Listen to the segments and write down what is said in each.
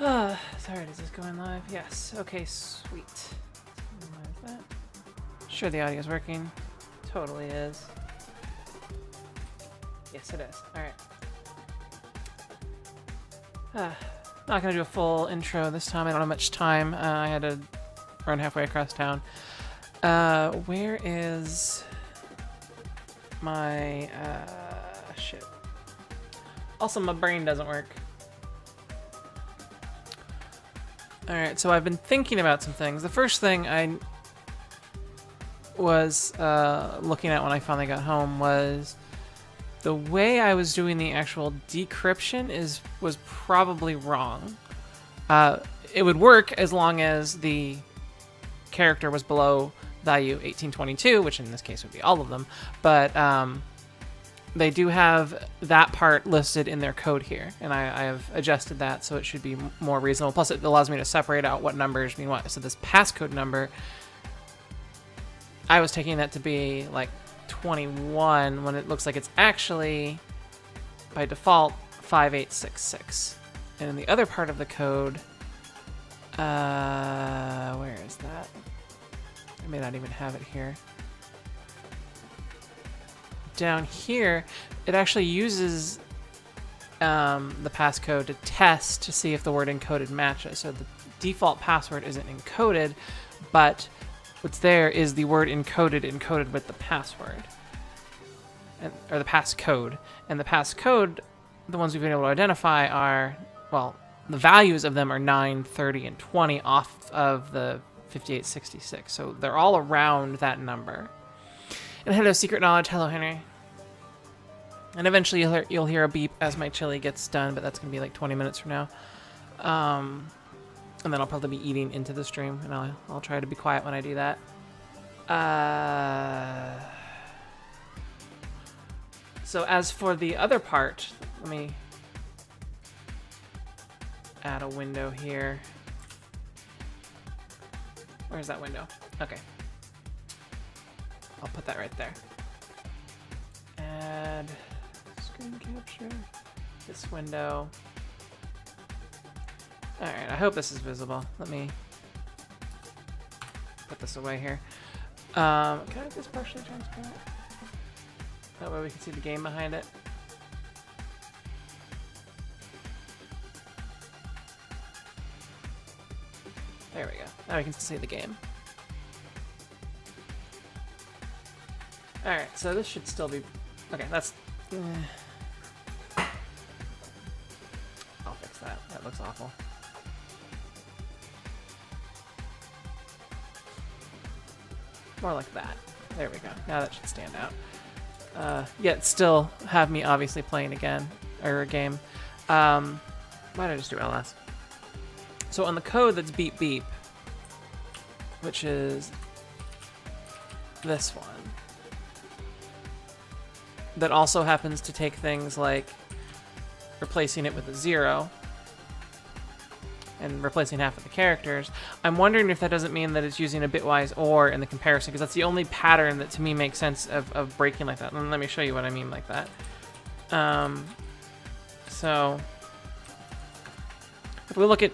Sorry, is this going live? Yes. Okay, sweet. That. Sure, the audio is working. Totally is. Yes, it is. Alright. Not gonna do a full intro this time. I don't have much time. I had to run halfway across town. Where is my, shit. Also, my brain doesn't work. Alright, so I've been thinking about some things. The first thing I was looking at when I finally got home was the way I was doing the actual decryption was probably wrong. It would work as long as the character was below value 1822, which in this case would be all of them, but they do have that part listed in their code here, and I have adjusted that so it should be more reasonable. Plus, it allows me to separate out what numbers mean what. So this passcode number, I was taking that to be like 21 when it looks like it's actually, by default, 5866. And in the other part of the code, where is that? I may not even have it here. Down here, it actually uses the passcode to test to see if the word encoded matches. So the default password isn't encoded, but what's there is the word encoded with the password, or the passcode. And the passcode, the ones we've been able to identify are, well, the values of them are 9, 30, and 20 off of the 5866. So they're all around that number. And hello, Secret Knowledge. Hello, Henry. And eventually you'll hear a beep as my chili gets done, but that's going to be like 20 minutes from now. And then I'll probably be eating into the stream, and I'll try to be quiet when I do that. So as for the other part, let me add a window here. Where's that window? Okay. I'll put that right there. Add screen capture. This window. Alright, I hope this is visible. Let me put this away here. Can I make this partially transparent? That way we can see the game behind it. There we go. Now we can see the game. Alright, so this should still be... Okay, that's... I'll fix that. That looks awful. More like that. There we go. Now that should stand out. Yet still have me obviously playing again, or a game. Why did I just do LS? So on the code that's beep beep, which is this one, that also happens to take things like replacing it with a 0 and replacing half of the characters. I'm wondering if that doesn't mean that it's using a bitwise OR in the comparison, because that's the only pattern that to me makes sense of breaking like that. And let me show you what I mean like that. So if we look at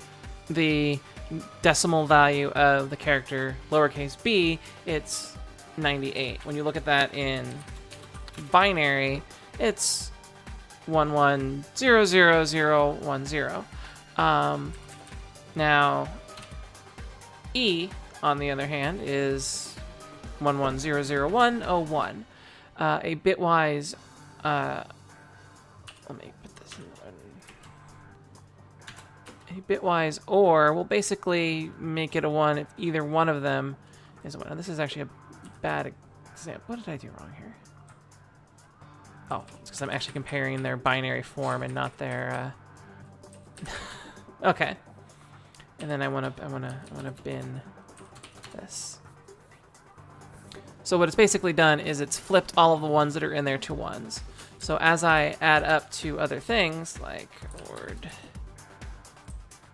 the decimal value of the character lowercase b, it's 98. When you look at that in binary, it's 110010. Now E, on the other hand, is 11000101. A bitwise, let me put this in. A bitwise OR will basically make it a 1 if either one of them is a 1. Now, this is actually a bad example. What did I do wrong here? Oh, it's because I'm actually comparing their binary form and not their. Okay. And then I wanna bin this. So what it's basically done is it's flipped all of the ones that are in there to 1s. So as I add up to other things like ord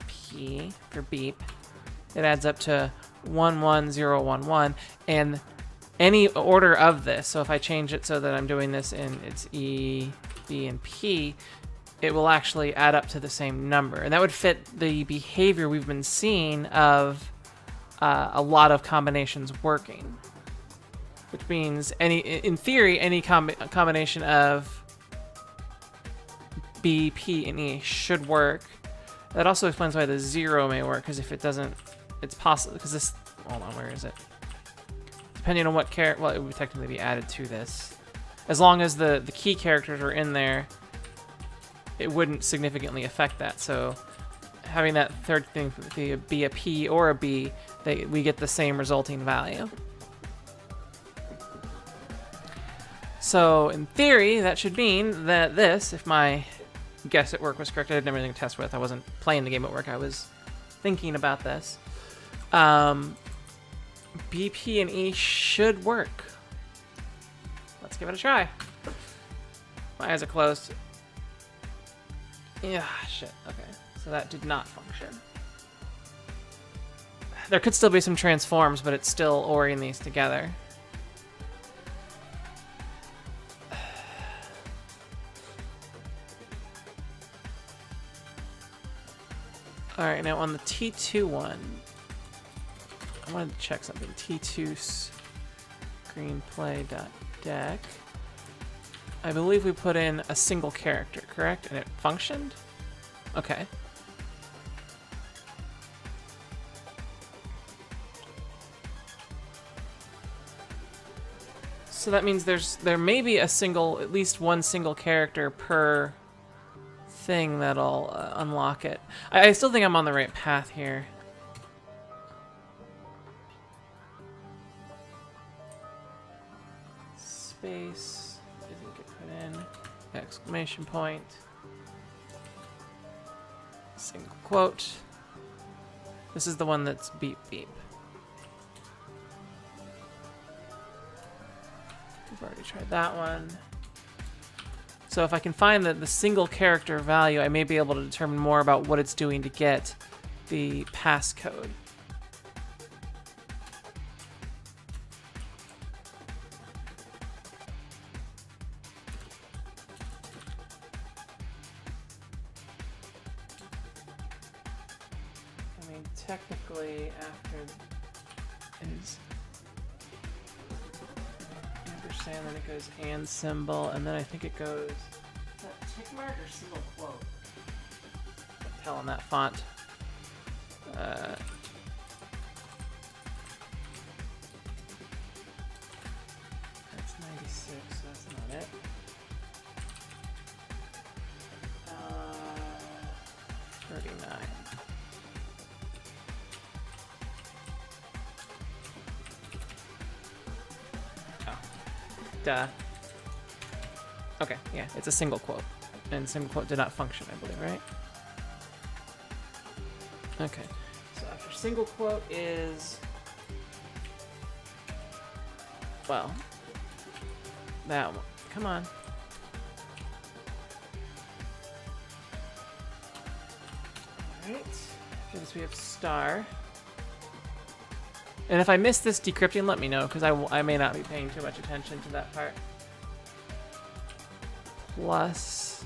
P for beep, it adds up to 11011, and any order of this, so if I change it so that I'm doing this in its E, B, and P, it will actually add up to the same number. And that would fit the behavior we've been seeing of a lot of combinations working. Which means, in theory, any combination of B, P, and E should work. That also explains why the 0 may work, because if it doesn't, it's possible, because this, hold on, where is it? Depending on what character, well, it would technically be added to this. As long as the key characters are in there, it wouldn't significantly affect that. So having that third thing be a P or a B, we get the same resulting value. So in theory, that should mean that this, if my guess at work was correct, I didn't have anything to test with. I wasn't playing the game at work. I was thinking about this. B, P, and E should work. Let's give it a try. My eyes are closed. Yeah, shit. Okay, so that did not function. There could still be some transforms, but it's still ORing these together. All right, now on the T2 one, I wanted to check something. T2 screenplay.deck. I believe we put in a single character, correct? And it functioned? Okay. So that means there may be at least one single character per thing that'll unlock it. I still think I'm on the right path here. Space didn't get put in. Exclamation point. Single quote. This is the one that's beep beep. We've already tried that one. So if I can find the single character value, I may be able to determine more about what it's doing to get the passcode. I mean, technically, after is ampersand, then it goes and symbol, and then I think it goes, is that tick mark or single quote? Can't tell on that font. That's 96, so that's not it. 39. Duh. Okay, yeah, it's a single quote. And single quote did not function, I believe, right? Okay, so after single quote is... well, that one. Come on. Alright, after this we have star. And if I miss this decrypting, let me know, because I may not be paying too much attention to that part. Plus...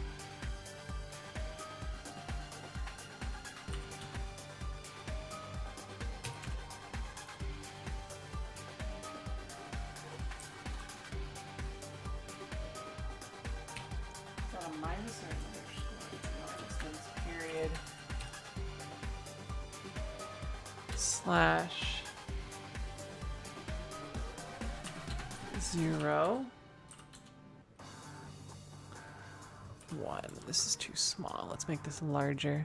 is that a minus or an underscore? Minus, then it's period. Slash... 0, 1. This is too small. Let's make this larger.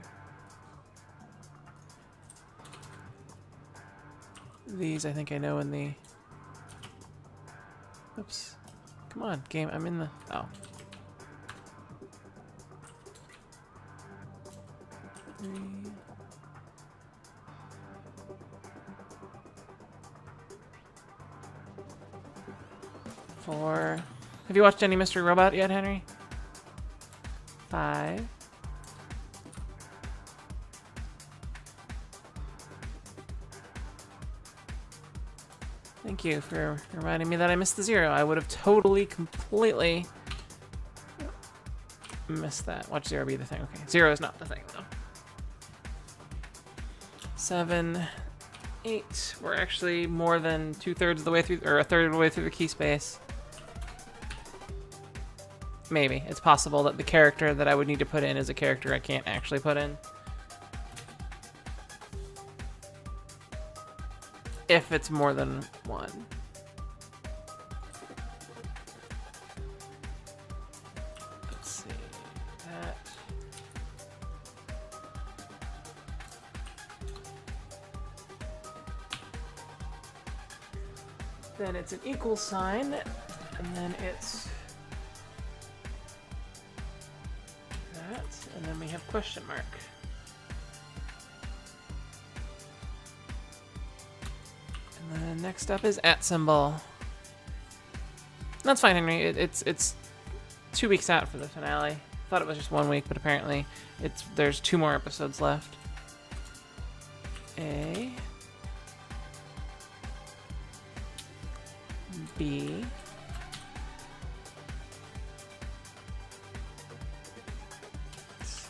These I think I know in the... oops. Come on, game. I'm in the... oh. 3. 4. Have you watched any Mystery Robot yet, Henry? 5. 'Thank you for reminding me that I missed the 0. I would have totally, completely missed that. Watch 0 be the thing. Okay, 0 is not the thing though. 7, 8. We're actually more than 2/3 of the way through, or 1/3 of the way through the key space. Maybe. It's possible that the character that I would need to put in is a character I can't actually put in. If it's more than one. Let's see. That. Then it's an equal sign, and then it's that, and then we have question mark. And then next up is @ symbol. That's fine, Henry. It's 2 weeks out for the finale. Thought it was just 1 week, but apparently there's 2 more episodes left. A, B, C,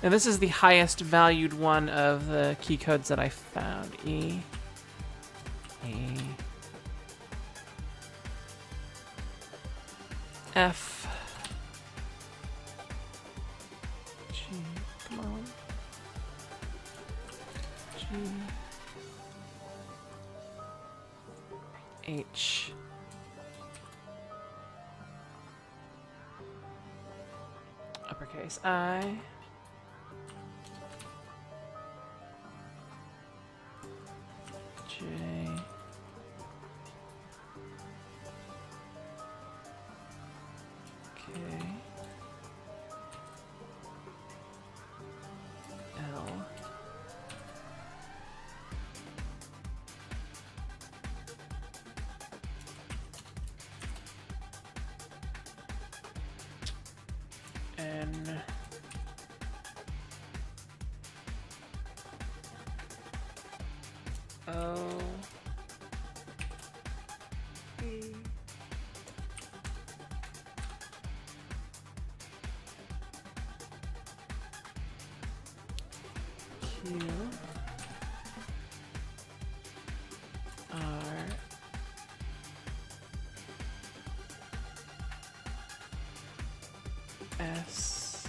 and this is the highest valued one of the key codes that I found. E, F, G, come on, G, H, uppercase I, J, K, L, N, O, P, Q, R, S,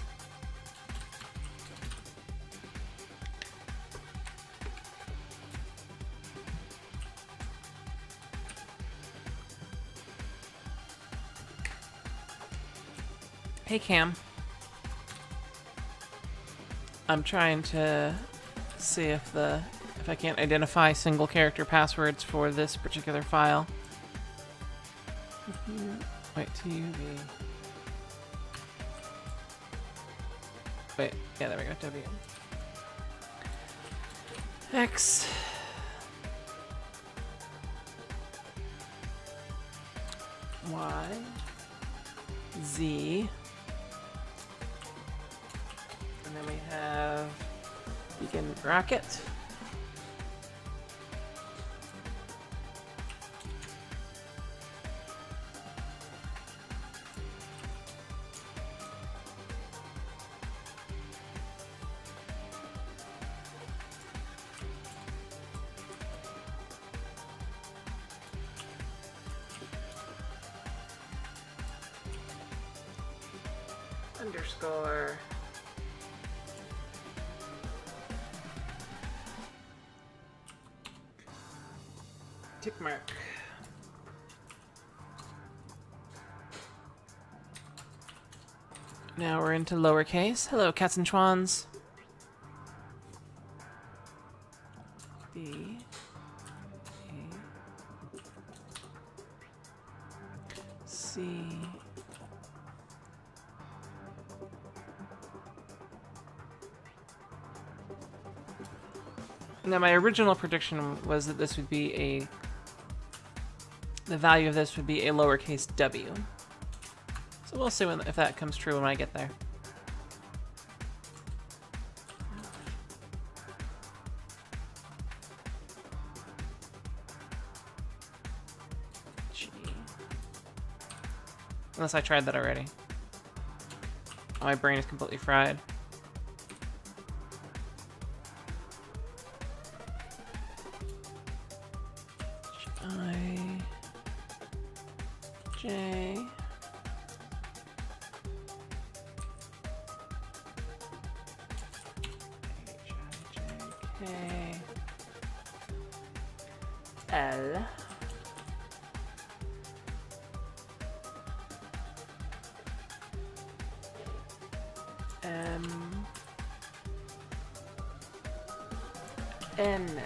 hey Cam. I'm trying to see if I can't identify single character passwords for this particular file. Wait, TUV. Wait, yeah, there we go. W. X. Y. Z. And then we have beacon rocket. Underscore. Tick mark. Now we're into lowercase. Hello, cats and schwans. B. A. C. Now my original prediction was that this would be the value of this would be a lowercase w. So we'll see if that comes true when I get there. Unless I tried that already. My brain is completely fried. J. K. L. M. N.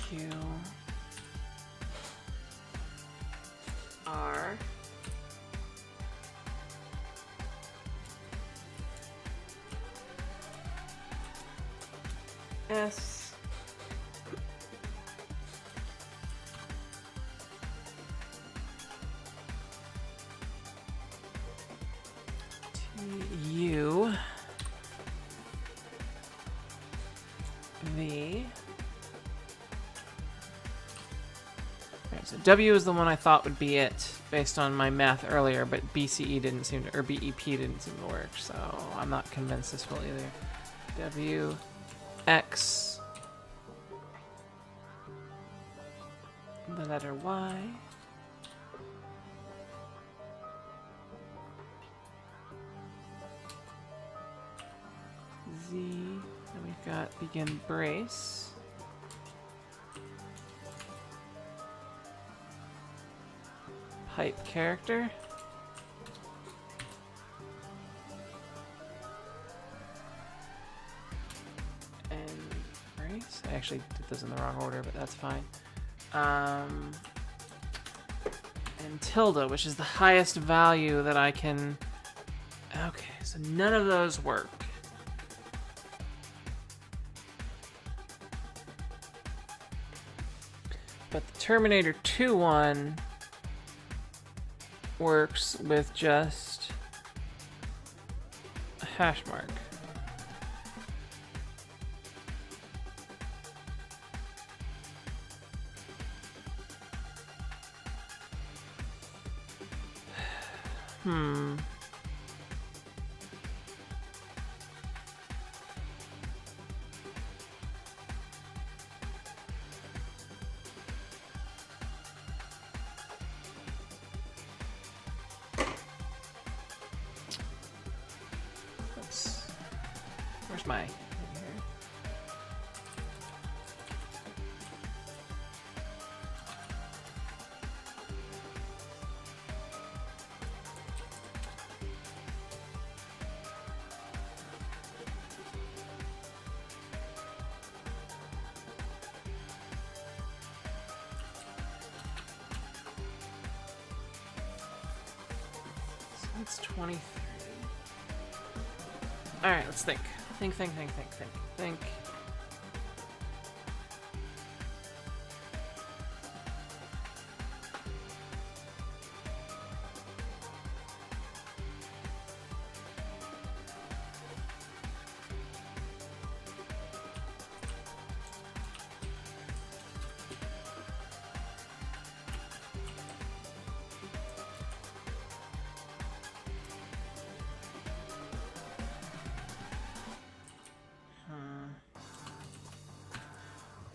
Q. R. S. T. U. V. Okay, so W is the one I thought would be it based on my math earlier, but BCE didn't seem to, or BEP didn't seem to work, so I'm not convinced this will either. W. X, the letter Y, Z, and we've got begin brace, pipe character, I actually did those in the wrong order, but that's fine. And tilde, which is the highest value that I can... Okay, so none of those work. But the Terminator 2 one works with just a hash mark. Where's my... So that's 23. Alright, let's think. Think.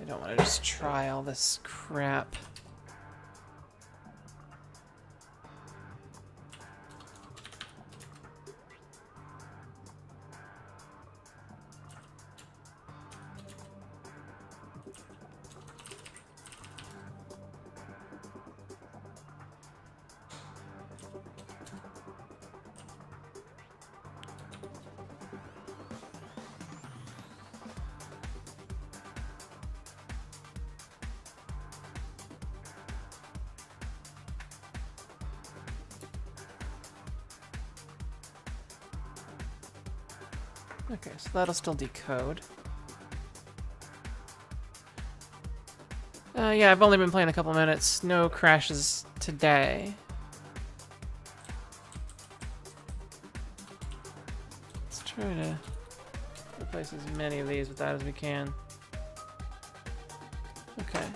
I don't want to just try all this crap. Okay, so that'll still decode. Yeah, I've only been playing a couple minutes. No crashes today. Let's try to replace as many of these with that as we can. Okay.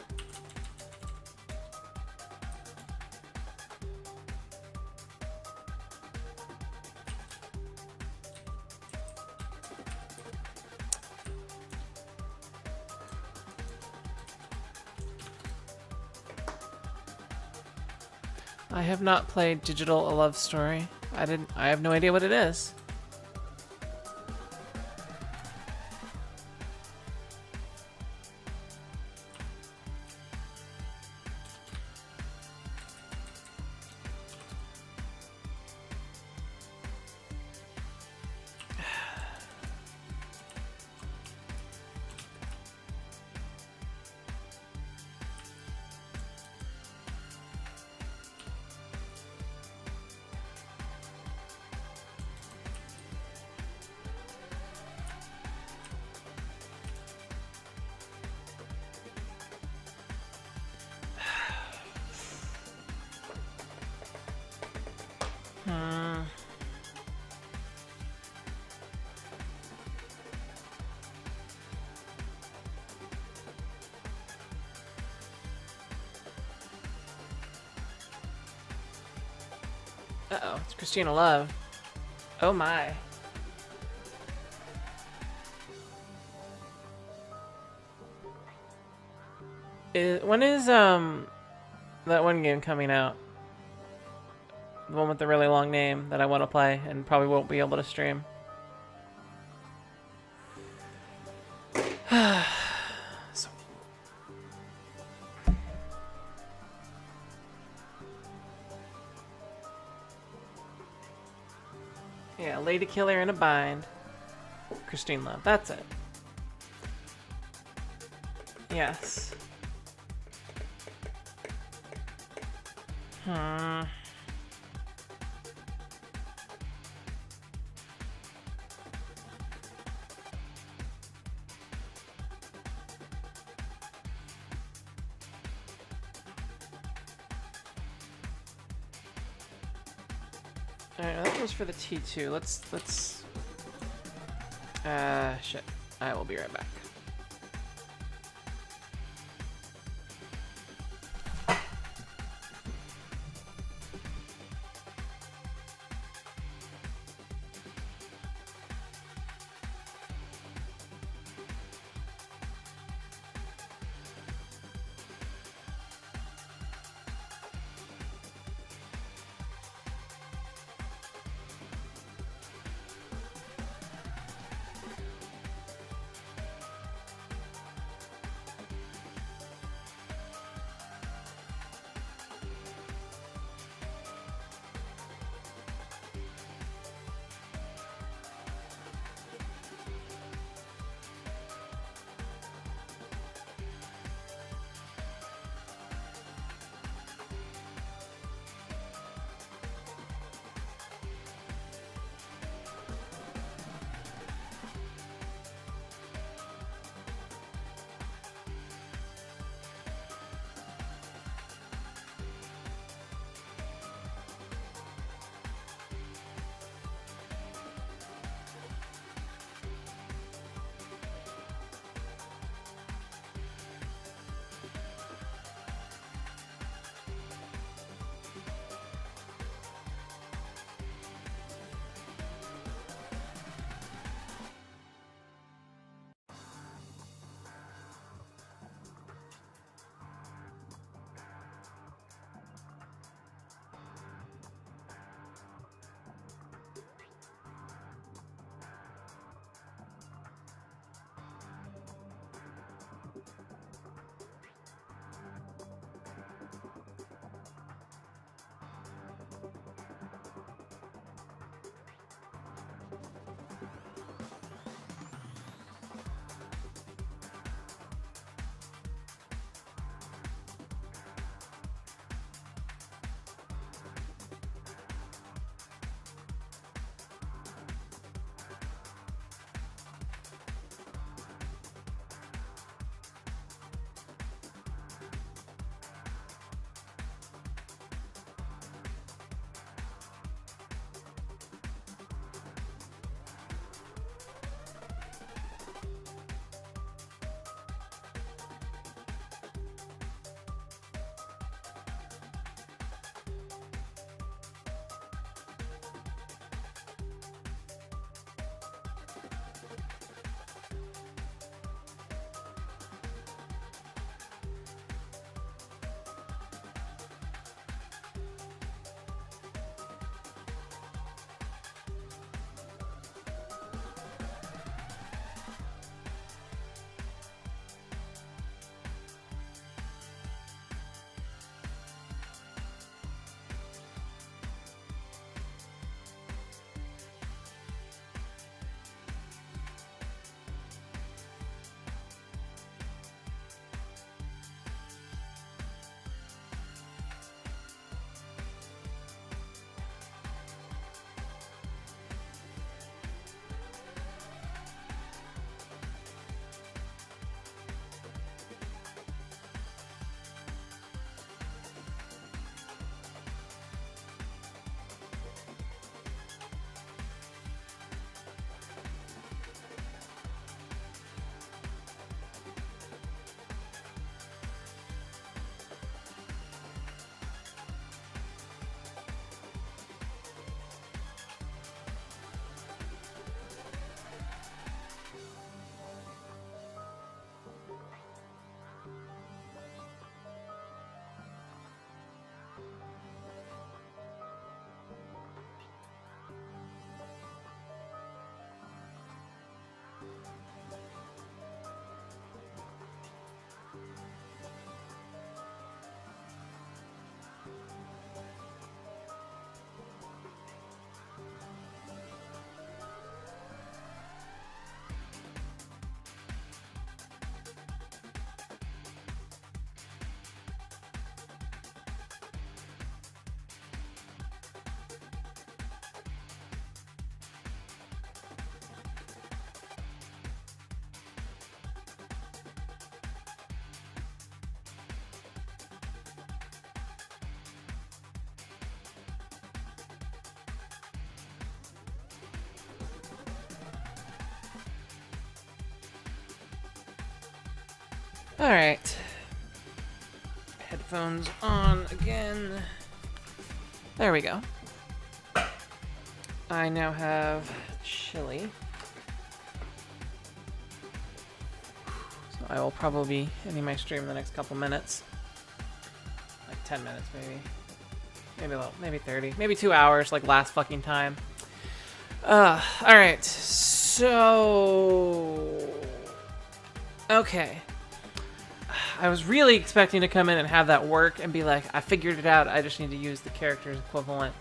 I have not played Digital: A Love Story. I have no idea what it is. Uh-oh, it's Christina Love. Oh my. When is that one game coming out? The one with the really long name that I want to play and probably won't be able to stream. So. Yeah, Lady Killer in a Bind. Christine Love, that's it. Yes. Alright, that was for the T2. Let's shit. I will be right back. All right. Headphones on again. There we go. I now have chili. So I will probably be ending my stream in the next couple minutes. Like 10 minutes maybe. Maybe 30. Maybe 2 hours like last fucking time. Alright. So... Okay. I was really expecting to come in and have that work and be like, I figured it out, I just need to use the character's equivalent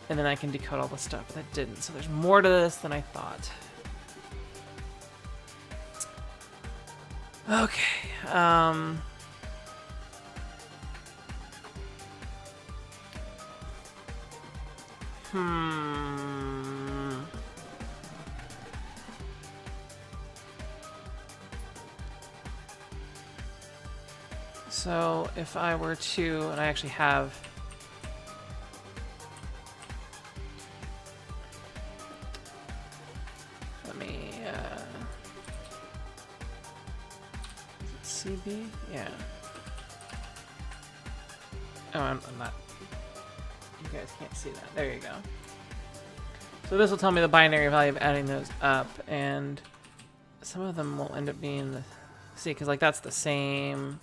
and then I can decode all the stuff, but that didn't. So there's more to this than I thought. Okay, So if I were to, and I actually have let me is it CB? Yeah. Oh, I'm not. You guys can't see that. There you go. So this will tell me the binary value of adding those up, and some of them will end up being the, see, because like that's the same.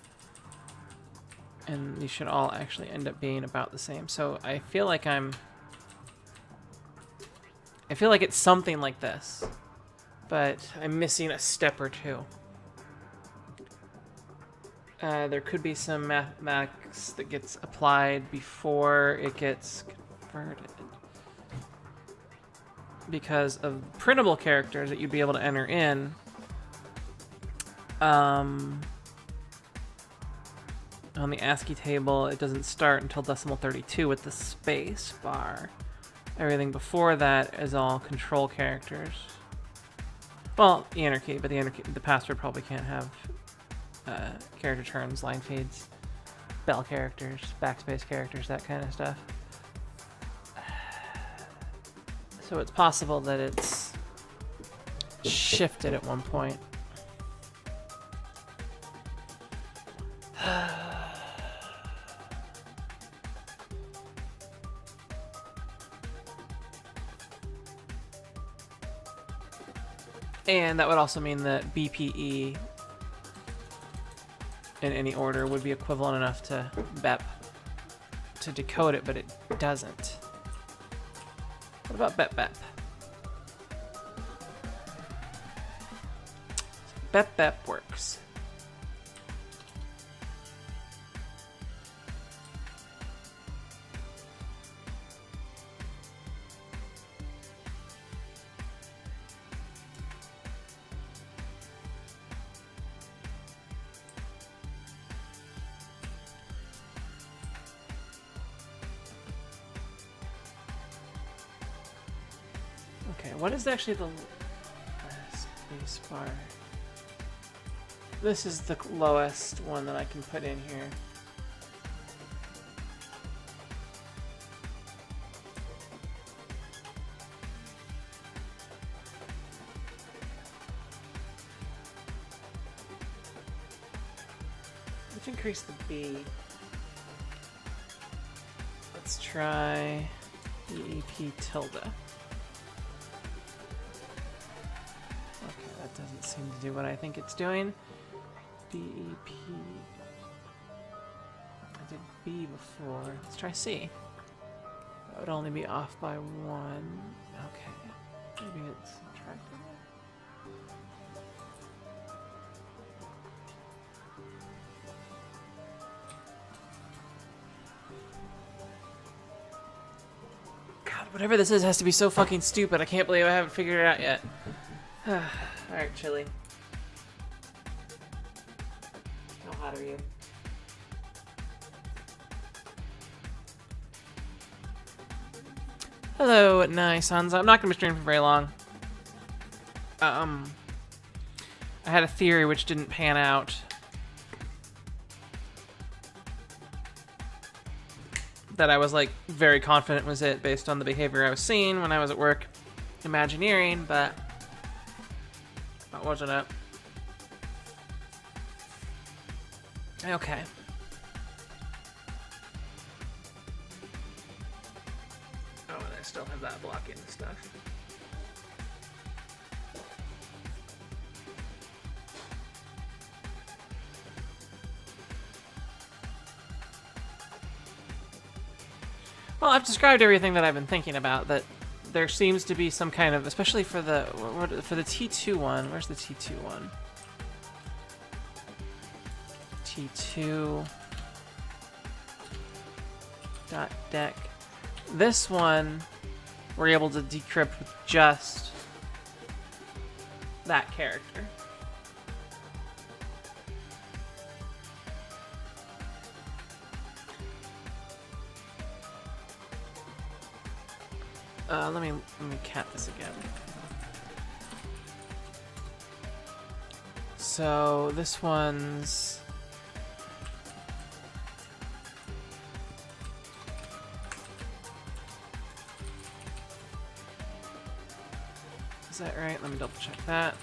And these should all actually end up being about the same. So I feel like it's something like this, but I'm missing a step or two. There could be some mathematics that gets applied before it gets converted. Because of printable characters that you'd be able to enter in, on the ASCII table, it doesn't start until decimal 32 with the space bar. Everything before that is all control characters. Well, the enter key, but the password probably can't have character turns, line feeds, bell characters, backspace characters, that kind of stuff. So it's possible that it's shifted at one point. And that would also mean that BPE in any order would be equivalent enough to BEP to decode it, but it doesn't. What about BEP? BEP works. What is actually the space bar? This is the lowest one that I can put in here. Let's increase the B. Let's try BEP tilde. Doesn't seem to do what I think it's doing. BEP. I did B before. Let's try C. That would only be off by 1. Okay. Maybe it's subtracting it. God, whatever this is has to be so fucking stupid. I can't believe I haven't figured it out yet. Alright, Chili. How hot are you? Hello, nice sons. I'm not going to be streaming for very long. I had a theory which didn't pan out. That I was like very confident was it based on the behavior I was seeing when I was at work Imagineering, but that wasn't it. Okay. Oh, and I still have that blocking stuff. Well, I've described everything that I've been thinking about. That there seems to be some kind of, especially for the T2 one. Where's the T2 one? T2 dot deck. This one, we're able to decrypt with just that character. Let me cat this again. So this one's is that right? Let me double check that.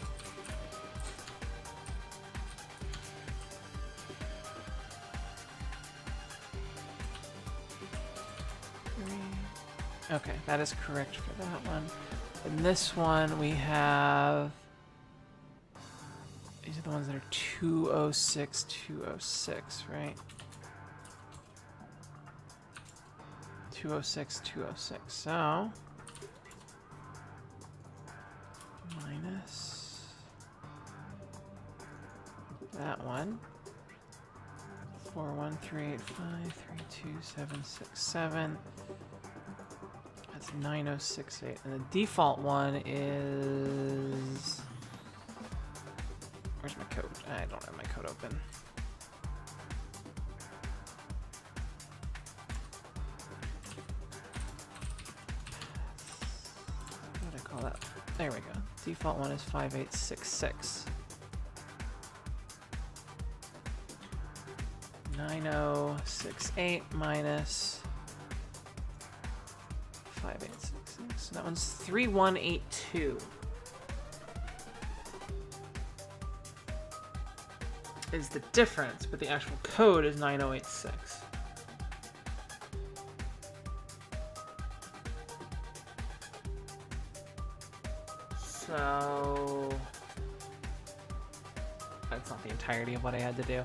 Okay, that is correct for that one. In this one, we have... These are the ones that are 206, 206, right? 206, 206. So... minus... that one. 41385327767. That's 9068, and the default one is... Where's my code? I don't have my code open. What did I call that? There we go. Default one is 5866. 9068 minus 5866. That one's 3182. Is the difference, but the actual code is 9086. So that's not the entirety of what I had to do.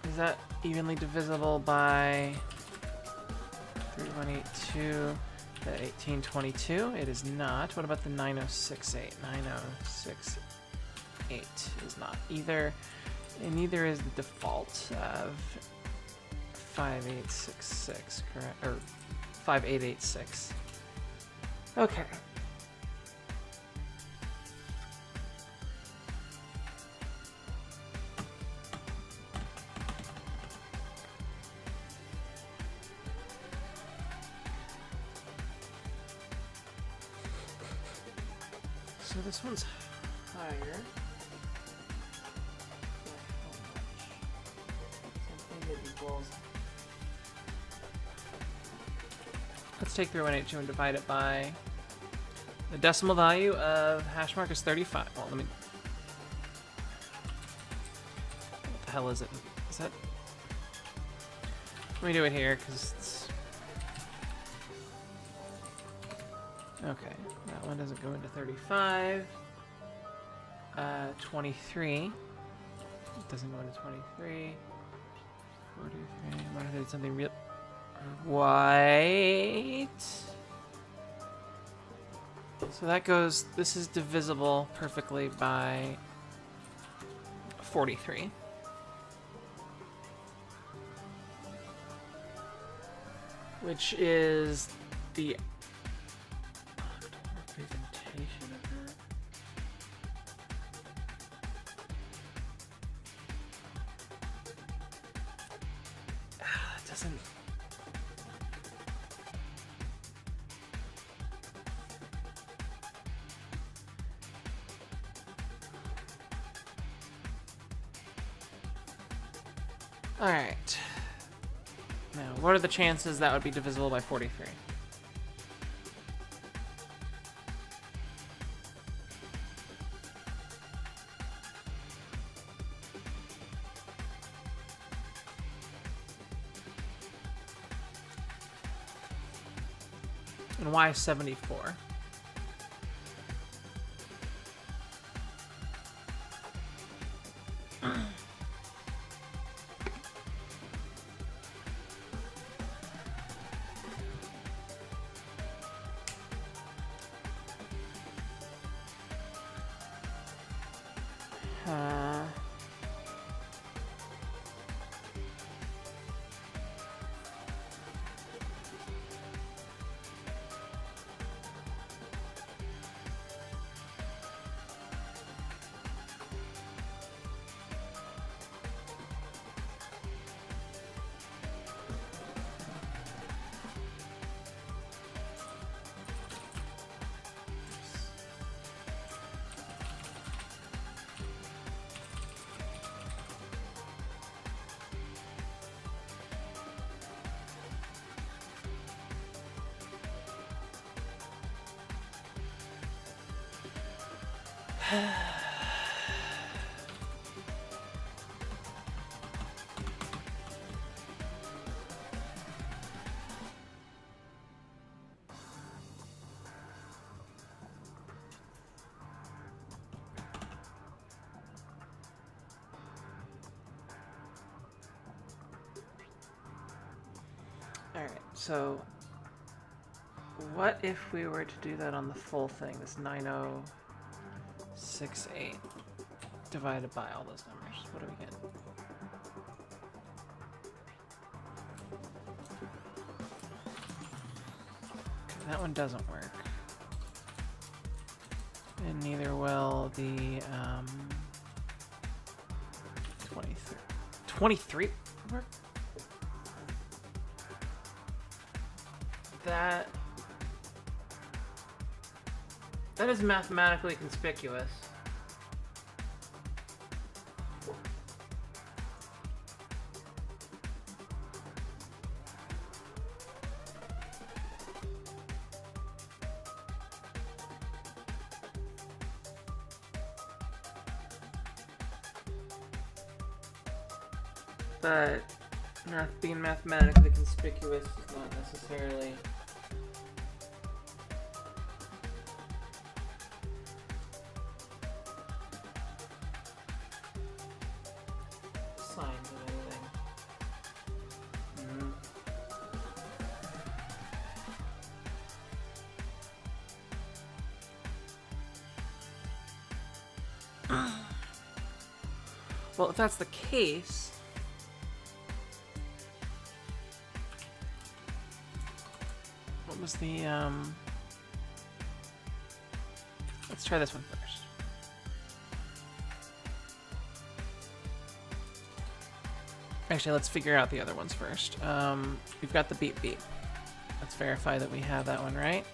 Is that evenly divisible by 3182 to 1822? It is not. What about the 9068? 9068 is not either. And neither is the default of 5866, correct? Or 5886. Okay. So this one's higher. Something that equals. Let's take 3182 and divide it by the decimal value of hash mark is 35. Well, let me. What the hell is it? Is that? Let me do it here because it's. Okay, that one doesn't go into 35. 23. It doesn't go into 23. 43. I might have did something real. White. So that goes. This is divisible perfectly by 43. Which is the representation of that. That doesn't. All right. Now, what are the chances that would be divisible by 43? And why 74? Alright, so what if we were to do that on the full thing, this 9068 divided by all those numbers? What do we get? Okay, that one doesn't work. And neither will the 23. 23 work? That is mathematically conspicuous. But being mathematically conspicuous is not necessarily signs of anything. Well, if that's the case, what was the, let's try this one first. Actually, let's figure out the other ones first. We've got the beep beep. Let's verify that we have that one right.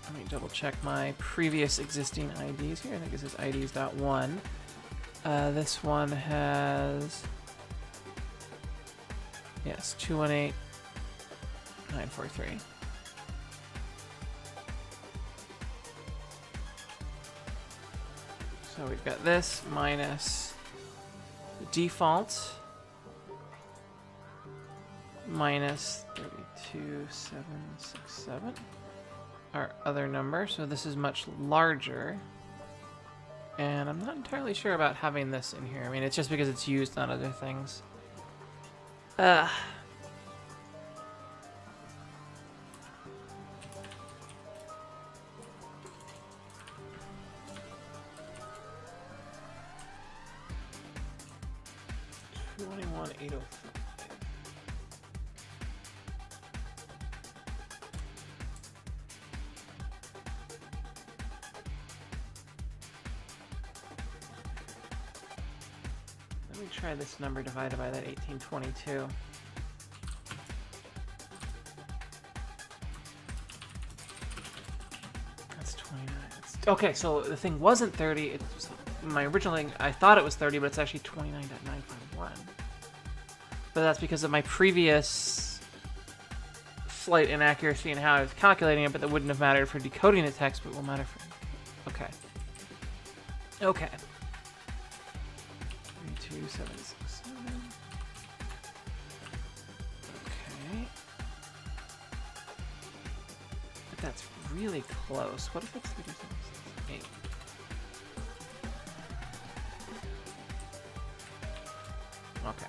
Let me double check my previous existing IDs here. I think this is IDs.1. This one has, yes, 218943. So we've got this minus the default minus 32767, our other number. So this is much larger. And I'm not entirely sure about having this in here. I mean, it's just because it's used on other things. 21805. Let me try this number divided by that 1822. That's 29. Okay, so the thing wasn't 30. It's my original thing. I thought it was 30, but it's actually 29.951. But that's because of my previous slight inaccuracy in how I was calculating it, but that wouldn't have mattered for decoding the text, but will matter for... Okay. Okay. 3276. that's really close. What if it's 8? Okay.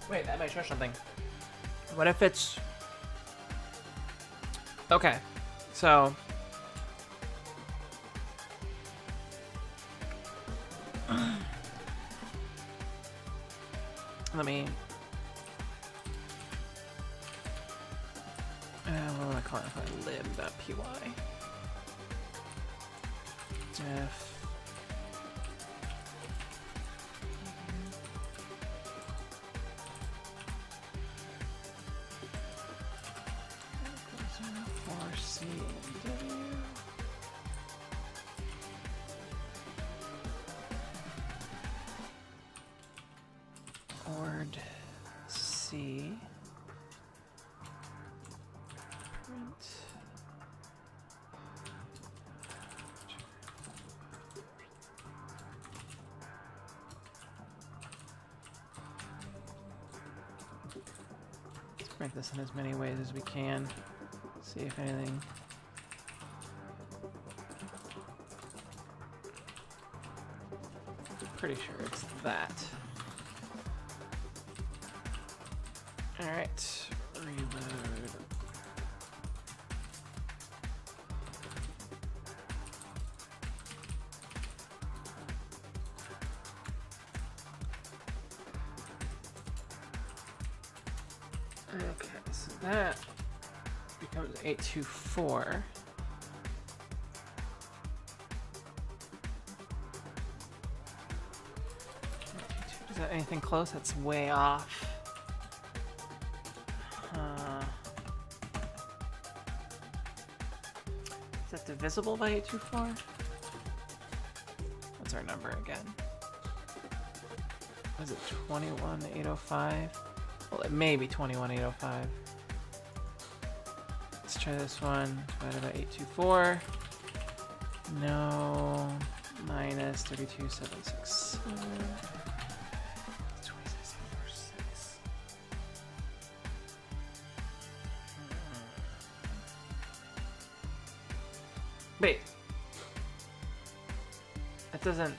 Wait, that might show something. What if it's... Okay, so... Let me... what do I call it? Lib.py. Def... Ord C print let's print this in as many ways as we can. See if anything. Pretty sure it's that. Alright, reload. Okay, so that becomes 824. Is that anything close? That's way off. Is that divisible by 824? What's our number again? Was it 21805? Well, it may be 21805. Let's try this one. Divided by 824. No. Minus 32767. Wait. That doesn't...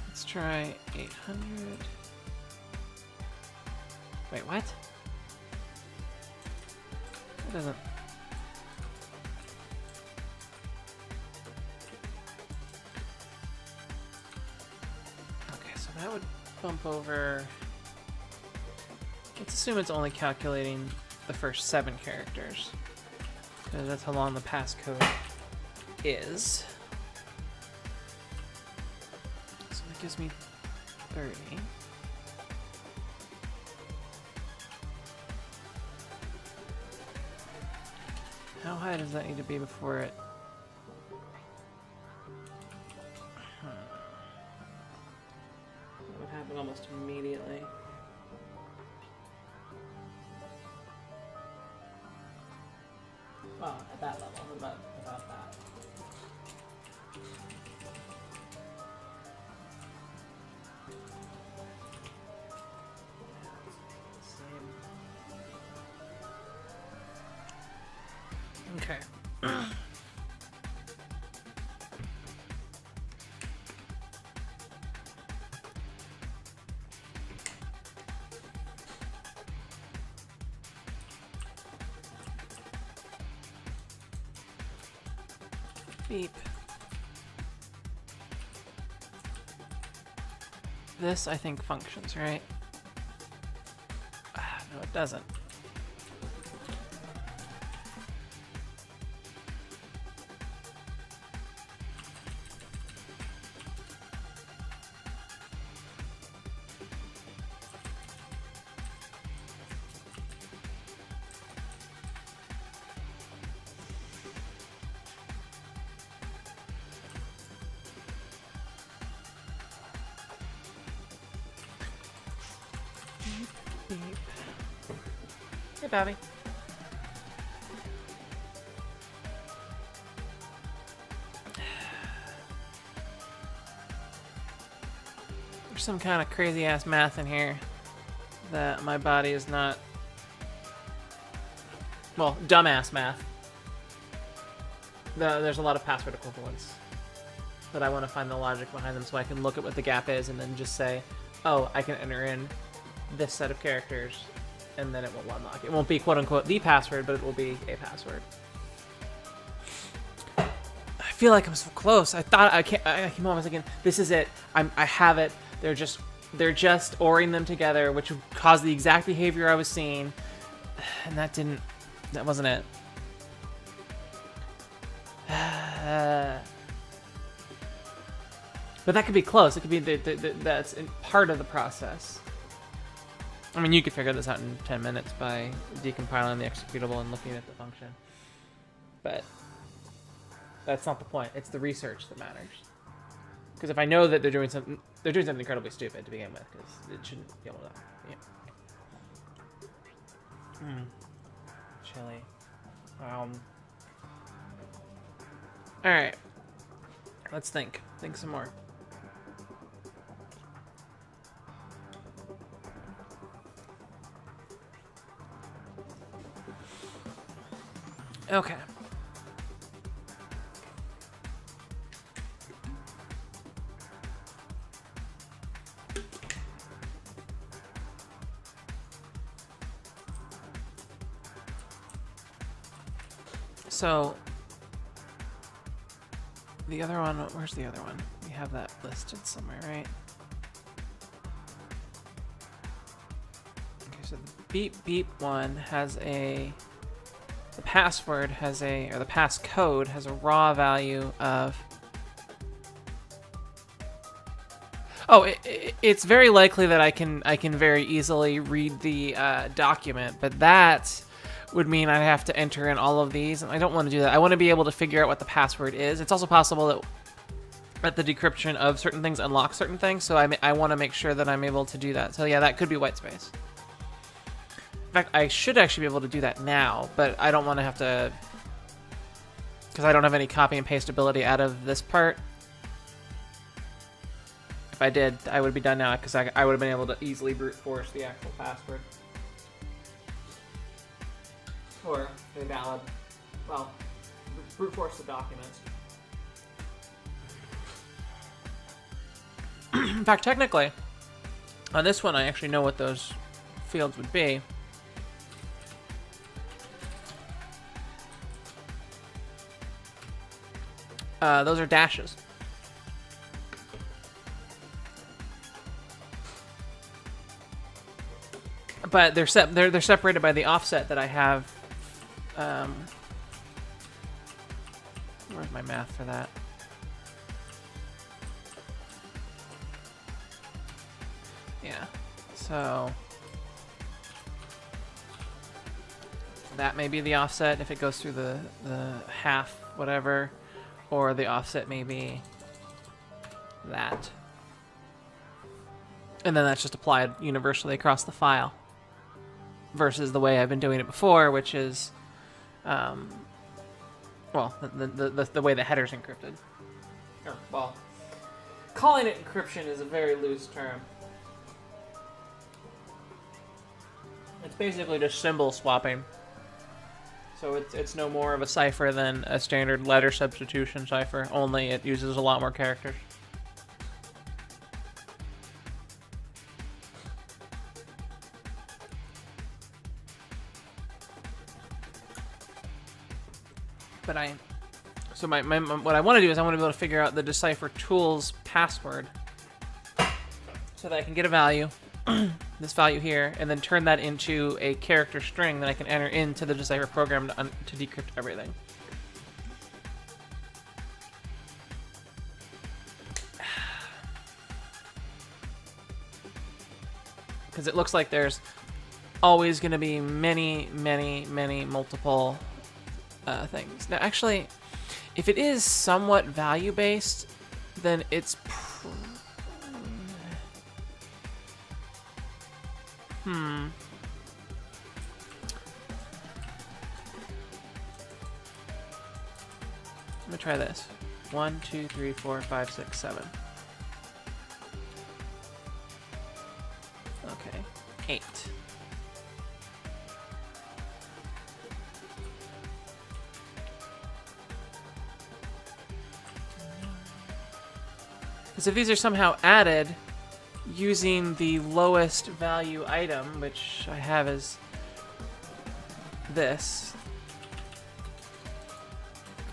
Let's try 800. Wait, what? It doesn't... Okay, so that would bump over... Let's assume it's only calculating the first 7 characters, because that's how long the passcode is. So that gives me 30. How high does that need to be before it... That would happen almost immediately. Well, at that level, about that. Okay. Beep. This, I think, functions, right? No, it doesn't. Beep. Hey, Bobby. There's some kind of crazy ass math in here that my body is not. Well, dumbass math. There's a lot of password equivalents, but I want to find the logic behind them so I can look at what the gap is and then just say, oh, I can enter in this set of characters, and then it will unlock. It won't be quote unquote the password, but it will be a password. I feel like I'm so close. I thought I came home. I was thinking, this is it. I have it. They're just ORing them together, which would cause the exact behavior I was seeing, and that wasn't it. But that could be close. It could be that's part of the process. I mean, you could figure this out in 10 minutes by decompiling the executable and looking at the function. But that's not the point. It's the research that matters. Because if I know that they're doing something incredibly stupid to begin with, because it shouldn't be able to. Yeah. Chili. All right. Let's think. Think some more. Okay. So the other one, where's the other one? We have that listed somewhere, right? Okay, so the beep beep one has the password has or the passcode has a raw value of. Oh, it's very likely that I can very easily read the document, but that would mean I'd have to enter in all of these, and I don't want to do that. I want to be able to figure out what the password is. It's also possible that the decryption of certain things unlocks certain things, so I want to make sure that I'm able to do that. So yeah, that could be white space. In fact, I should actually be able to do that now, but I don't want to have to, because I don't have any copy and paste ability out of this part. If I did, I would be done now, because I would have been able to easily brute force the actual password. Or a valid, well, brute force the documents. In fact, technically, on this one, I actually know what those fields would be. Those are dashes. But they're separated by the offset that I have. Where's my math for that? Yeah, so that may be the offset if it goes through the half whatever, or the offset may be that. And then that's just applied universally across the file. Versus the way I've been doing it before, which is, well, the way the header's encrypted. Or, well, calling it encryption is a very loose term. It's basically just symbol swapping. So it's no more of a cipher than a standard letter substitution cipher, only it uses a lot more characters. But so what I want to do is I want to be able to figure out the decipher tool's password so that I can get a value, this value here, and then turn that into a character string that I can enter into the decipher program to decrypt everything. Because it looks like there's always going to be many multiple things. Now, actually, if it is somewhat value-based, then it's Let me try this. 1, 2, 3, 4, 5, 6, 7. Okay. 8. Because if these are somehow added using the lowest value item, which I have as this,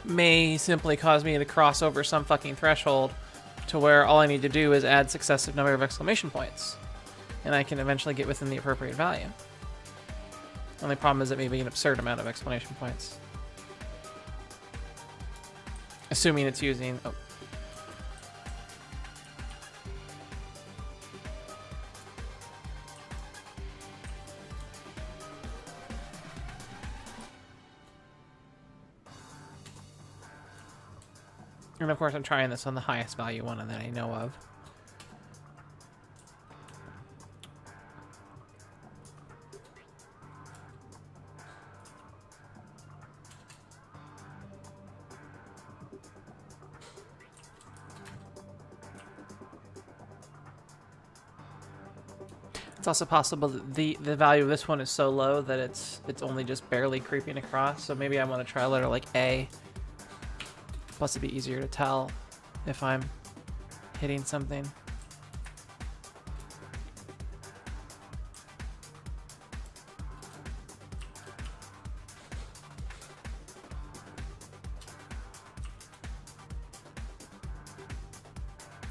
may simply cause me to cross over some fucking threshold to where all I need to do is add successive number of exclamation points, and I can eventually get within the appropriate value. The only problem is it may be an absurd amount of exclamation points. Assuming it's using... Oh. And of course I'm trying this on the highest value one that I know of. It's also possible that the value of this one is so low that it's only just barely creeping across. So maybe I want to try a letter like A. Plus it'd be easier to tell if I'm hitting something.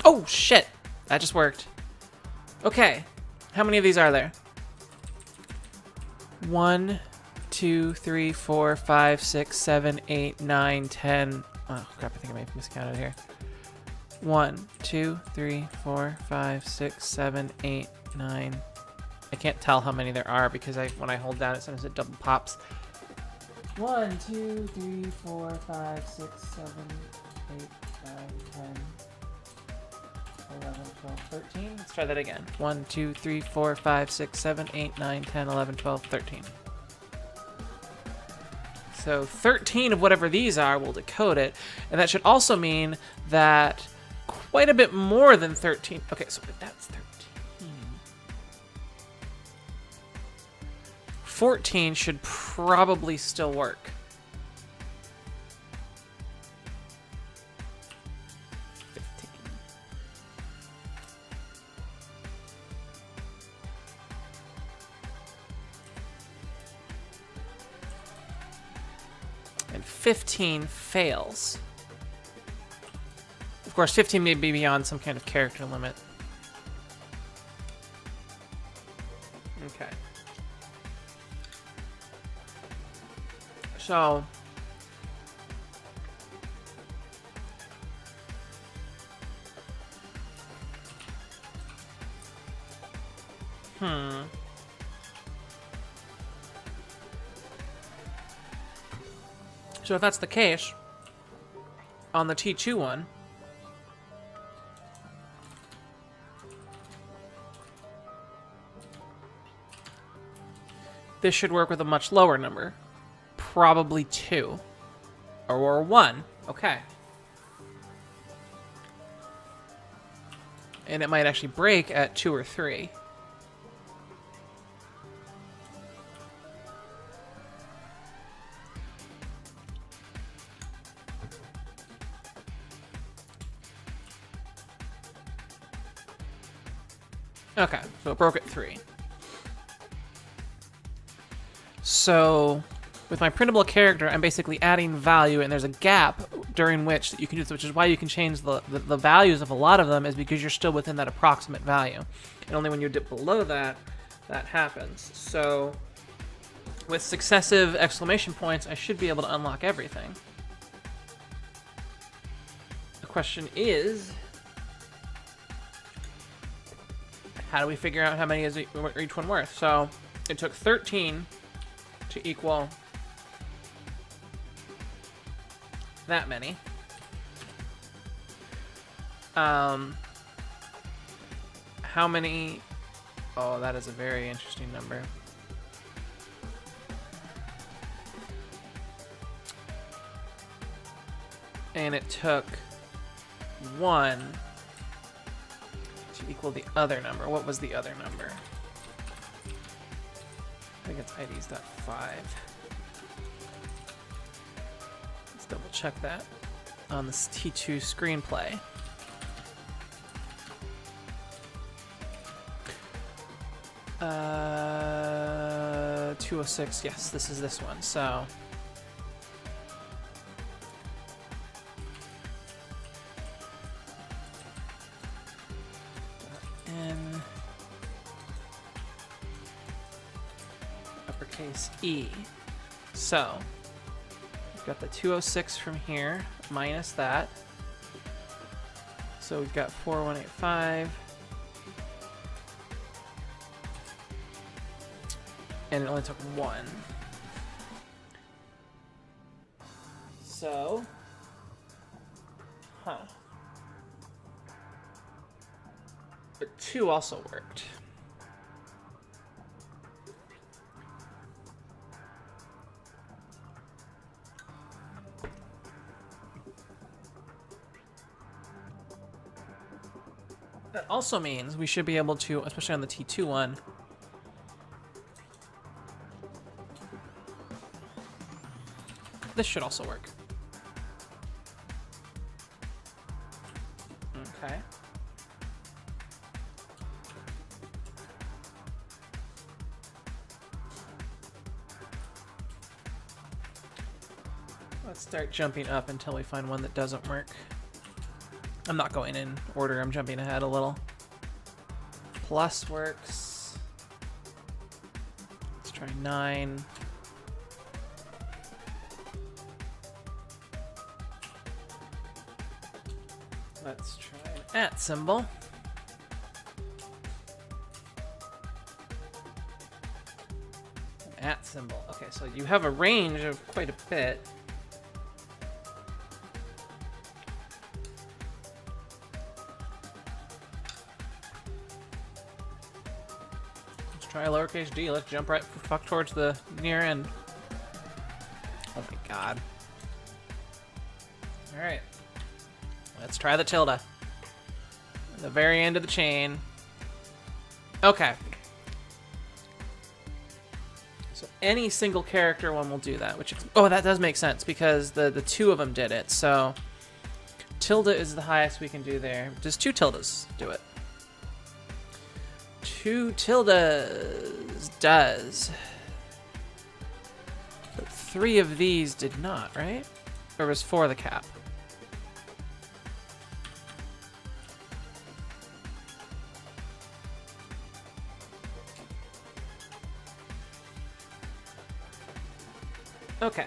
Oh shit! That just worked. Okay. How many of these are there? 1, 2, 3, 4, 5, 6, 7, 8, 9, 10. Oh crap, I think I may have miscounted here. 1, 2, 3, 4, 5, 6, 7, 8, 9. I can't tell how many there are because when I hold down it, sometimes it double pops. 1, 2, 3, 4, 5, 6, 7, 8, 9, 10. 11, 12, 13. Let's try that again. 1, 2, 3, 4, 5, 6, 7, 8, 9, 10, 11, 12, 13. So 13 of whatever these are will decode it. And that should also mean that quite a bit more than 13. Okay, so if that's 13. 14 should probably still work. 15 fails. Of course, 15 may be beyond some kind of character limit. Okay. So... So if that's the case, on the T2 one, this should work with a much lower number. Probably 2. Or 1. Okay. And it might actually break at 2 or 3. Okay, so it broke at 3. So, with my printable character, I'm basically adding value, and there's a gap during which you can do this, which is why you can change the values of a lot of them, is because you're still within that approximate value. And only when you dip below that, that happens. So, with successive exclamation points, I should be able to unlock everything. The question is... how do we figure out how many is each one worth? So it took 13 to equal that many. How many Oh, that is a very interesting number. And it took 1 to equal the other number. What was the other number? I think it's IDs.5. Let's double check that on this T2 screenplay. Uh, 206, yes, this is this one, so. N uppercase E. So, we've got the 206 from here, minus that. So we've got 4185. And it only took 1. So, but 2 also worked. That also means we should be able to, especially on the T2 one, this should also work. Okay. Let's start jumping up until we find one that doesn't work. I'm not going in order, I'm jumping ahead a little. Plus works. Let's try 9. Let's try an @ symbol. An @ symbol. Okay, so you have a range of quite a bit. Let's try lowercase d. Let's jump right fuck towards the near end. Oh my god. Alright. Let's try the tilde. The very end of the chain. Okay. So any single character one will do that, which, oh, that does make sense because the 2 of them did it. So tilde is the highest we can do there. Does 2 tildes do it? 2 tildes does. But 3 of these did not, right? Or was 4 the cap? Okay.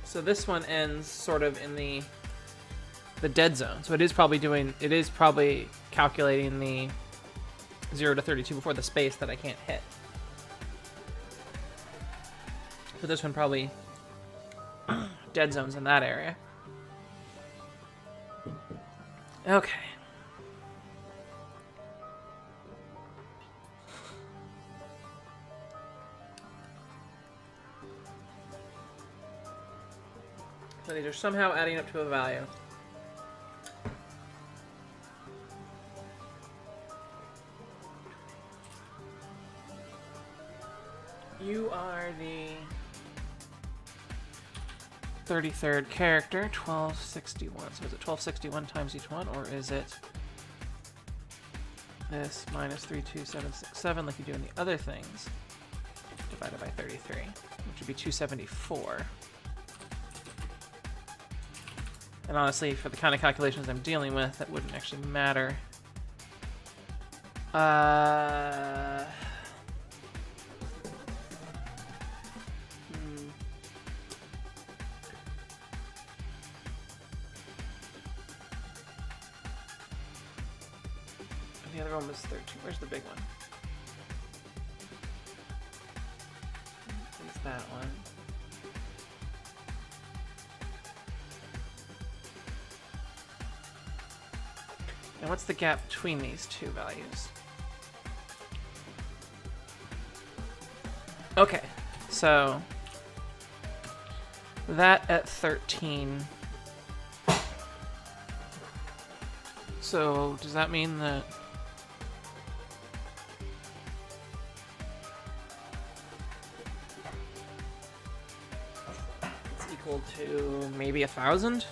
So this one ends sort of in the dead zone. So it is probably calculating the 0 to 32 before the space that I can't hit. So this one probably dead zones in that area. Okay. So these are somehow adding up to a value. You are the 33rd character, 1261. So is it 1261 times each one, or is it this minus 32767 like you do in the other things, divided by 33, which would be 274. And honestly, for the kind of calculations I'm dealing with, that wouldn't actually matter. The other one was 13. Where's the big one? It's that one. And what's the gap between these two values? Okay, so that at 13. So does that mean that it's equal to maybe 1,000?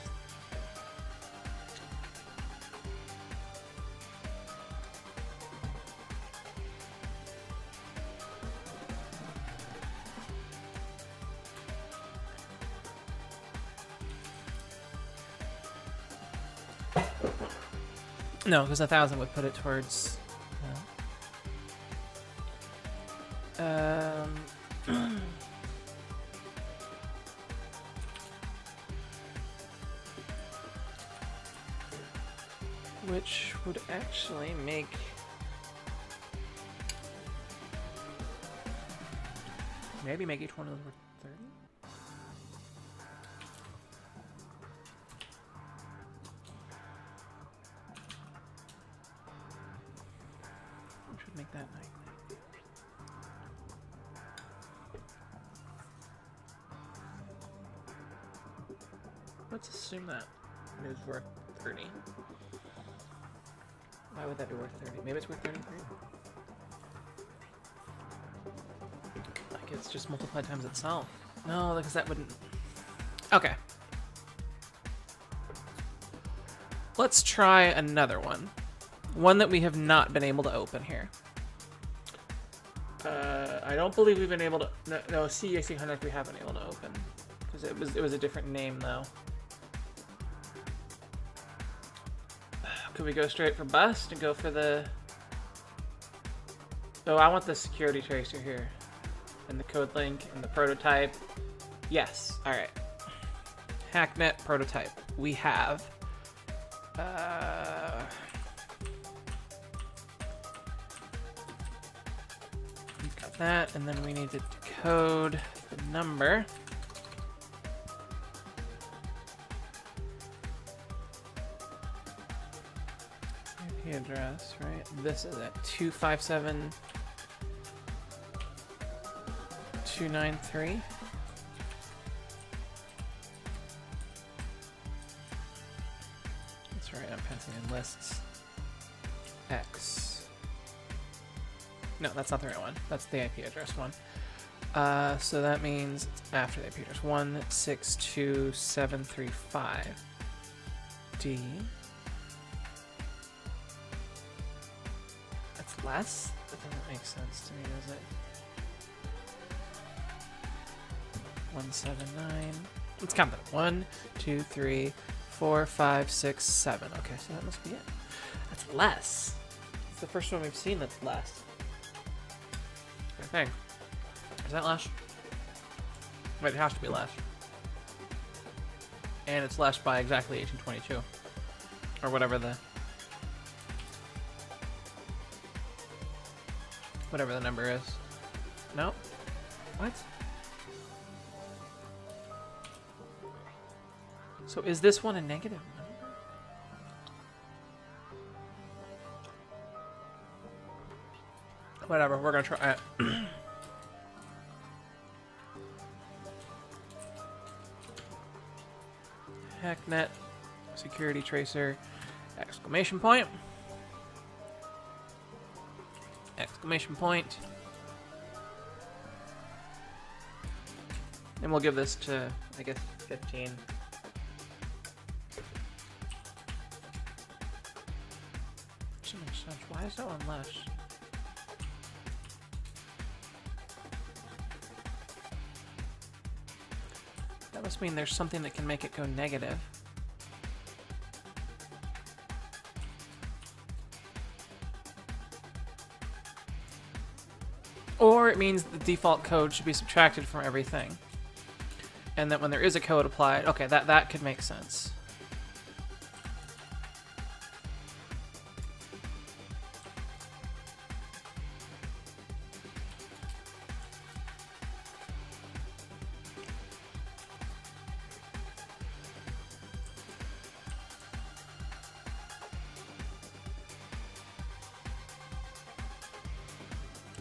No, because 1,000 would put it towards. Which would actually make. Maybe make each one of them worth 30? Which would make that 9. Let's assume that it is worth 30. Why would that be worth 30? Maybe it's worth 33. Like it's just multiplied times itself. No, because that wouldn't. Okay. Let's try another one. One that we have not been able to open here. I don't believe we've been able to. No, C1800 we haven't been able to open because it was a different name though. Could we go straight for bust and go for the... Oh, I want the security tracer here. And the code link and the prototype. Yes. All right. Hacknet prototype. We have... we've got that, and then we need to decode the number. Address, right? This is at 257.293. That's right, I'm passing in lists. X. No, that's not the right one. That's the IP address one. So that means it's after the IP address. 162.735. D. Less? That doesn't make sense to me, does it? 179. Let's count that. 1, 2, 3, 4, 5, 6, 7. Okay, so that must be it. That's less. It's the first one we've seen that's less. Okay. Is that less? Wait, it has to be less. And it's less by exactly 1822. Or whatever the number is. No? What? So is this one a negative number? Whatever, we're gonna try it. Hacknet security tracer exclamation point. Exclamation point. And we'll give this to, I guess, 15. Doesn't make sense. Why is that one less? That must mean there's something that can make it go negative. Or it means the default code should be subtracted from everything. And that when there is a code applied, okay, that could make sense.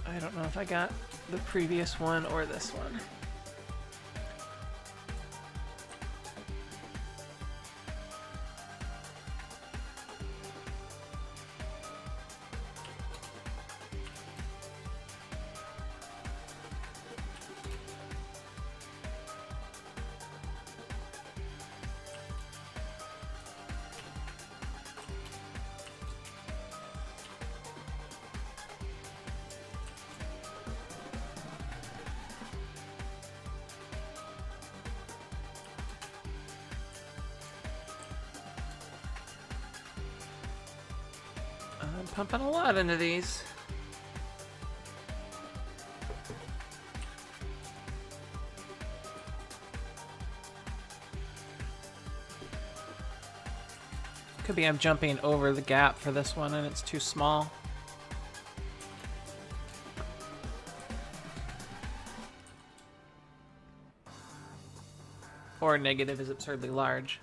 I don't know if I got the previous one or this one. I'm pumping a lot into these. Could be I'm jumping over the gap for this one and it's too small. Or negative is absurdly large.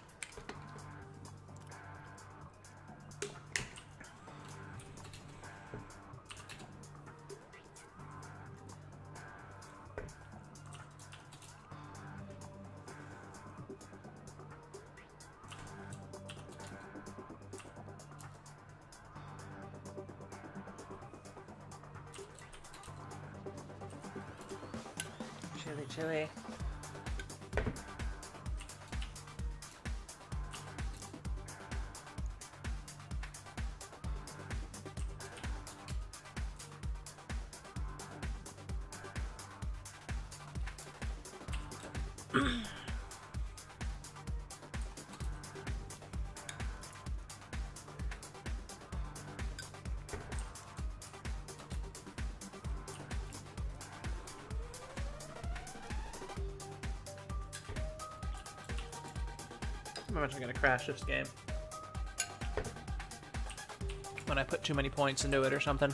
Chili. I'm actually gonna crash this game when I put too many points into it or something.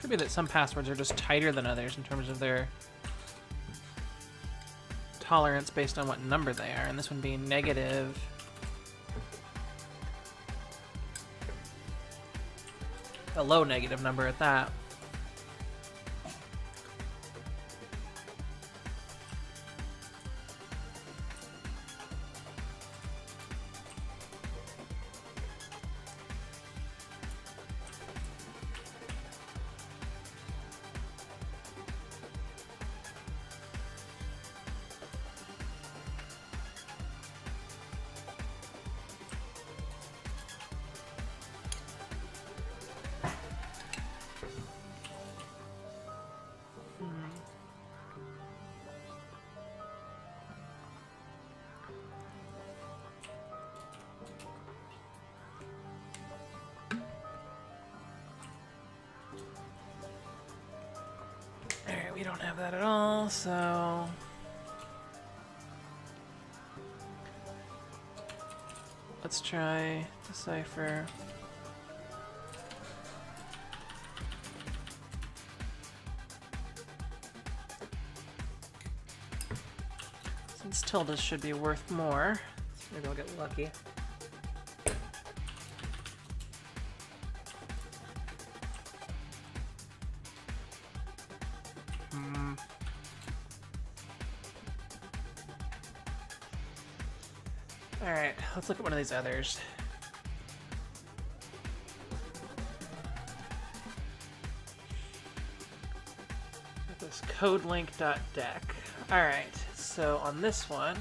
Could be that some passwords are just tighter than others in terms of their tolerance based on what number they are, and this one being negative. A low negative number at that. We don't have that at all, so let's try decipher. Since tildes should be worth more, so maybe I'll get lucky. Alright, let's look at one of these others. This codelink.deck. Alright, so on this one,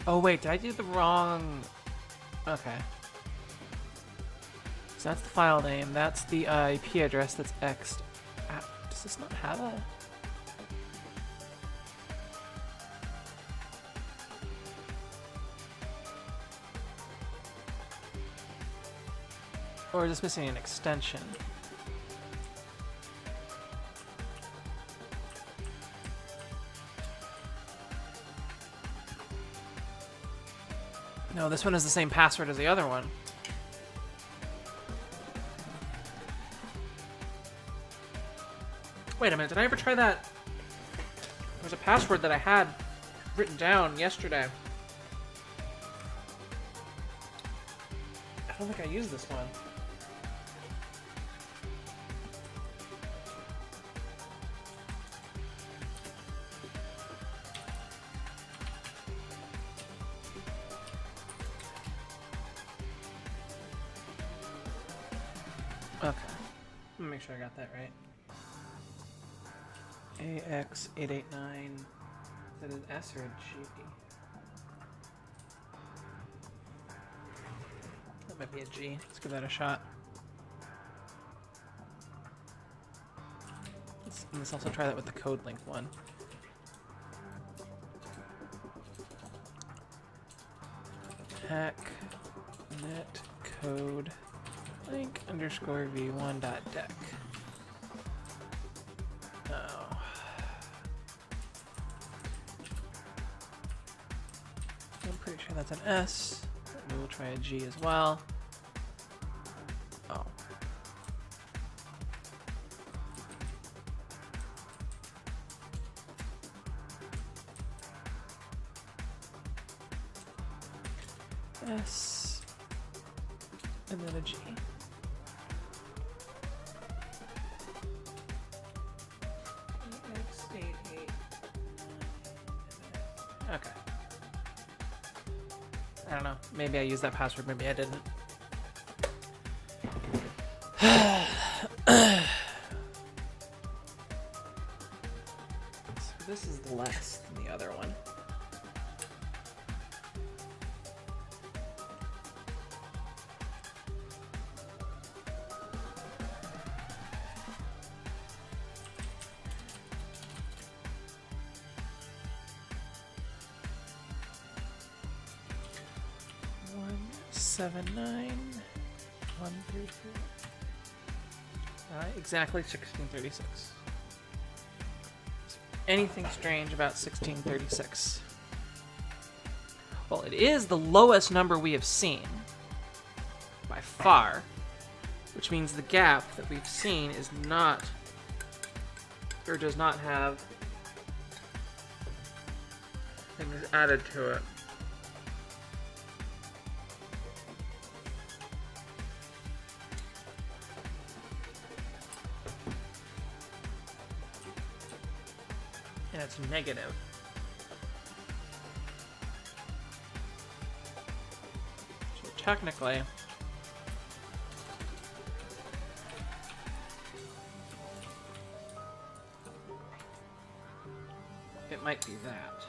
oh wait, did I do the wrong? Okay. So that's the file name. That's the IP address that's X'd. Does this not have a... Or is this missing an extension? No, this one is the same password as the other one. Wait a minute, did I ever try that? There's a password that I had written down yesterday. I don't think I used this one. Okay. Let me make sure I got that right. AX889. Is that an S or a G? That might be a G. Let's give that a shot. Let's also try that with the code link one. Hack net code link underscore v1 dot deck. Oh. I'm pretty sure that's an S. Maybe we'll try a G as well. Oh. S. And then a G. Okay. I don't know. Maybe I used that password, maybe I didn't. So this is less than the other one. Seven, 9, 1, 3, 3. Exactly 1636. Anything strange about 1636? Well, it is the lowest number we have seen by far, which means the gap that we've seen is not, or does not have things added to it. And it's negative. So technically, it might be that.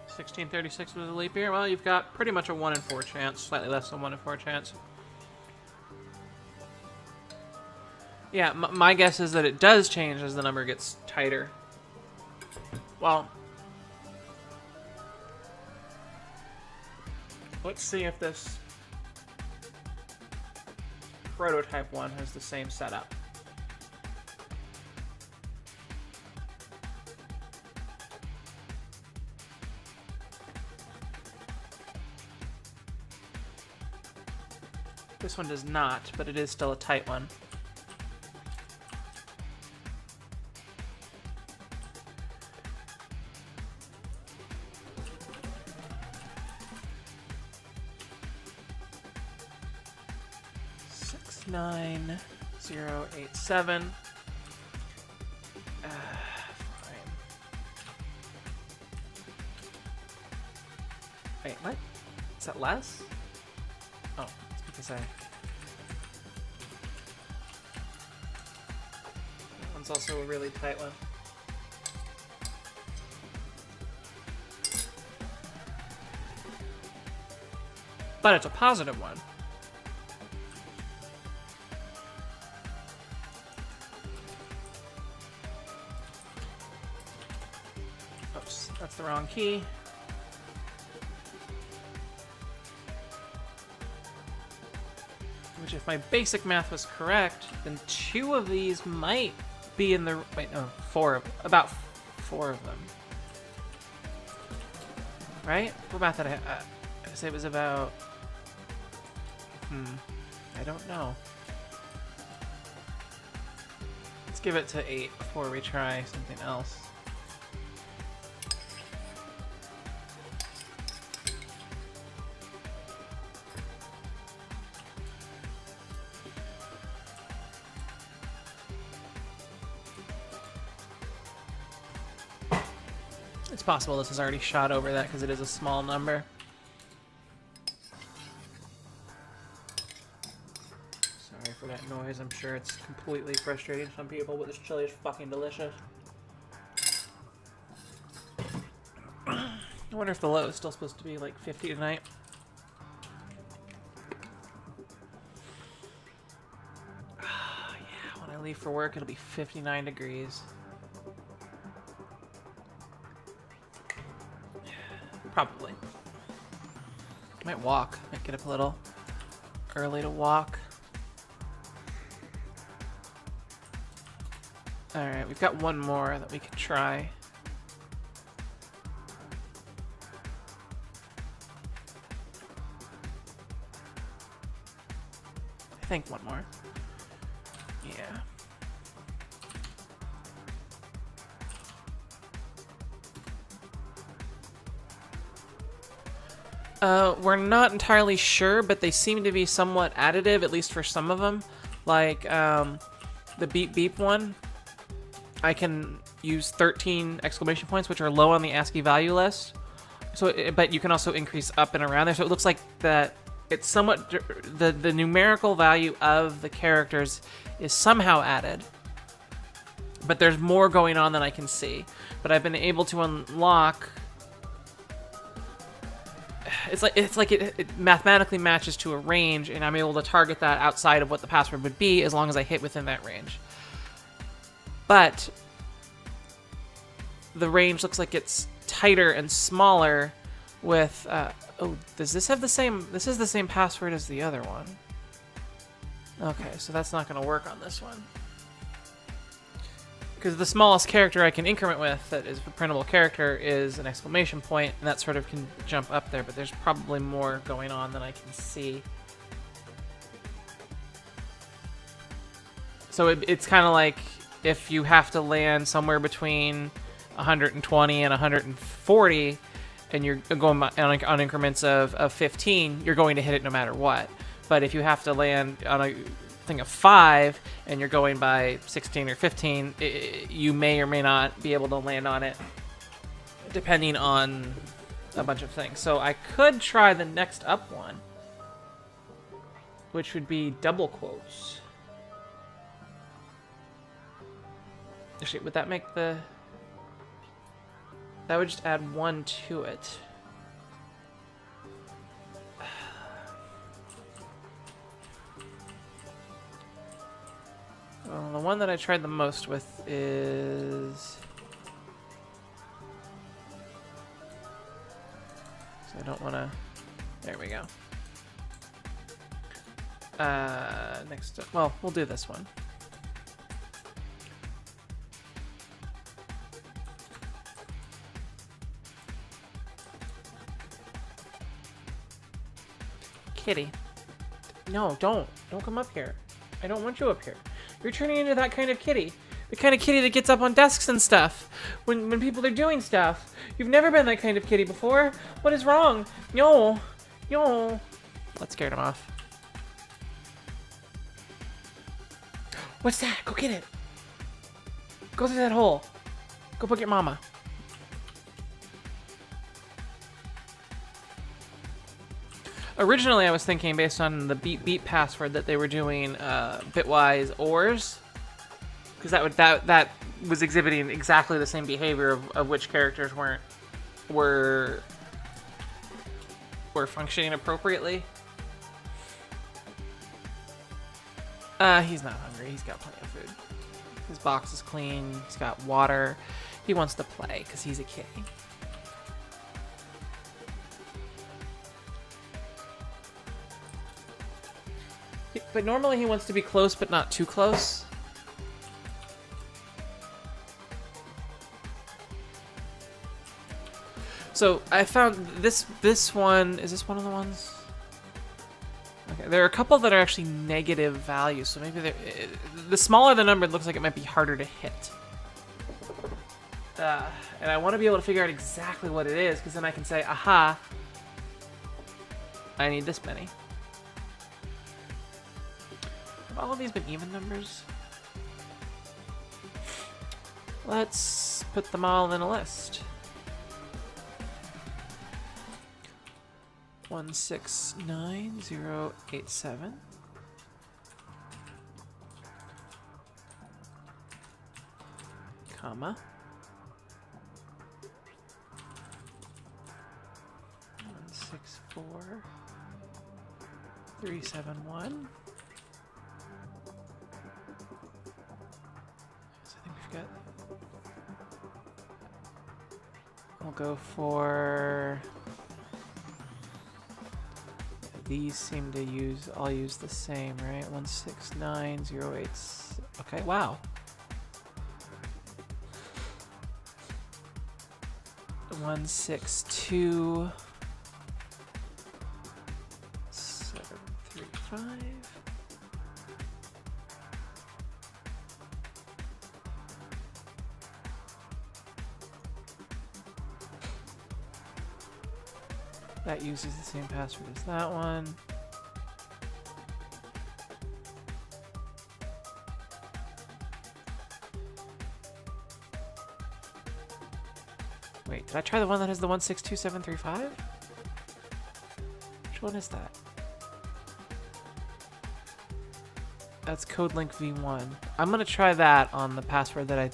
$16.36 was a leap year. Well, you've got pretty much a 1 in 4 chance, slightly less than 1 in 4 chance. Yeah, my guess is that it does change as the number gets tighter. Well, let's see if this prototype one has the same setup. This one does not, but it is still a tight one. Six 9087. Fine. Wait, what? Is that less? Oh, it's because that one's also a really tight one. but it's a positive one. Oops, that's the wrong key. Which, if my basic math was correct, then 2 of these might be in the... Wait, no, 4 of... About 4 of them. Right? What math did I say it was about... I don't know. Let's give it to 8 before we try something else. It's possible this has already shot over that because it is a small number. Sorry for that noise. I'm sure it's completely frustrating some people, but this chili is fucking delicious. I wonder if the low is still supposed to be like 50 tonight. Yeah, when I leave for work, it'll be 59 degrees. Probably. Might walk. Might get up a little early to walk. Alright, we've got one more that we could try. I think one more. Yeah. We're not entirely sure, but they seem to be somewhat additive, at least for some of them. Like, the beep beep one, I can use 13 exclamation points, which are low on the ASCII value list. So, but you can also increase up and around there. So it looks like that it's somewhat, the numerical value of the characters is somehow added. But there's more going on than I can see. But I've been able to unlock... It's like it mathematically matches to a range, and I'm able to target that outside of what the password would be as long as I hit within that range. But the range looks like it's tighter and smaller with... oh, does this have the same... This is the same password as the other one. Okay, so that's not going to work on this one. Because the smallest character I can increment with that is a printable character is an exclamation point, and that sort of can jump up there, but there's probably more going on than I can see. So it's kind of like if you have to land somewhere between 120 and 140, and you're going on increments of 15, you're going to hit it no matter what. But if you have to land on a thing of 5 and you're going by 16 or 15, you may or may not be able to land on it depending on a bunch of things. So I could try the next up one, which would be double quotes. Actually, would that make the... That would just add 1 to it. Well, the one that I tried the most with is... So I don't want to... There we go. Next up... Well, we'll do this one. Kitty. No, don't. Don't come up here. I don't want you up here. You're turning into that kind of kitty. The kind of kitty that gets up on desks and stuff when people are doing stuff. You've never been that kind of kitty before. What is wrong? No. No. Let's scare him off. What's that? Go get it. Go through that hole. Go book your mama. Originally, I was thinking, based on the beep beep password, that they were doing bitwise ORs, because that was exhibiting exactly the same behavior of which characters were functioning appropriately. He's not hungry. He's got plenty of food. His box is clean. He's got water. He wants to play because he's a kitty. But normally he wants to be close, but not too close. So I found this one. Is this one of the ones? Okay, there are a couple that are actually negative values, so maybe the smaller the number, it looks like it might be harder to hit. And I want to be able to figure out exactly what it is, because then I can say, aha, I need this many. Have all of these been even numbers? Let's put them all in a list. 169087, comma, 164371. So I think we've got. We'll go for. These seem to all use the same, right? 16908. Okay, wow. 162 735. That uses the same password as that one. Wait, did I try the one that has the 162735? Which one is that? That's CodeLink v1. I'm gonna try that on the password that I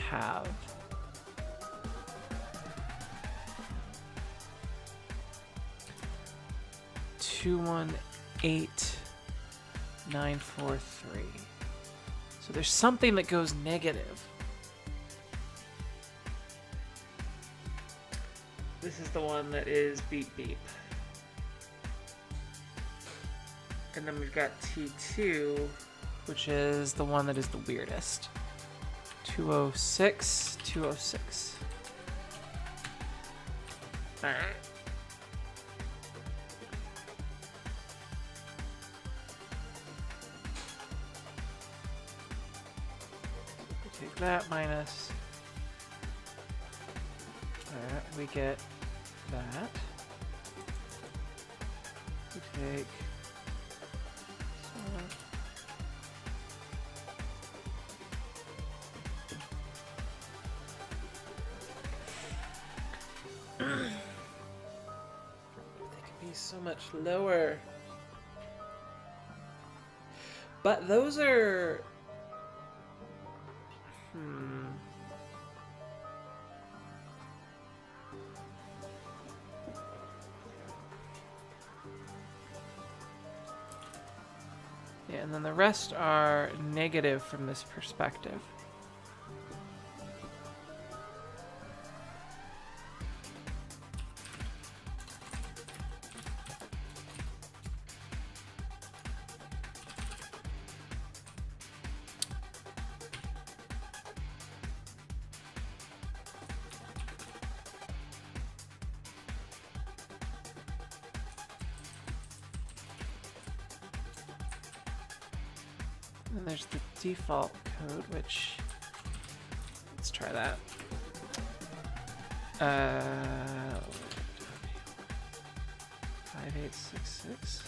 have. 218943. So there's something that goes negative. This is the one that is beep beep. And then we've got T2, which is the one that is the weirdest. 206, 206. All right. Take that minus that, we get that. We take they could be so much lower. But those are yeah, and then the rest are negative from this perspective. And there's the default code, which, let's try that. 5866.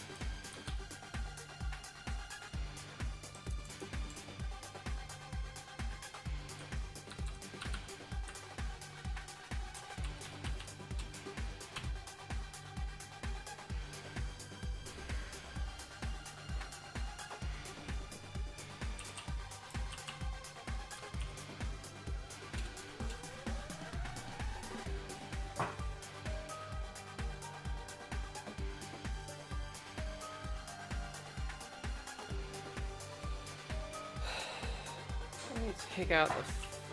me take out the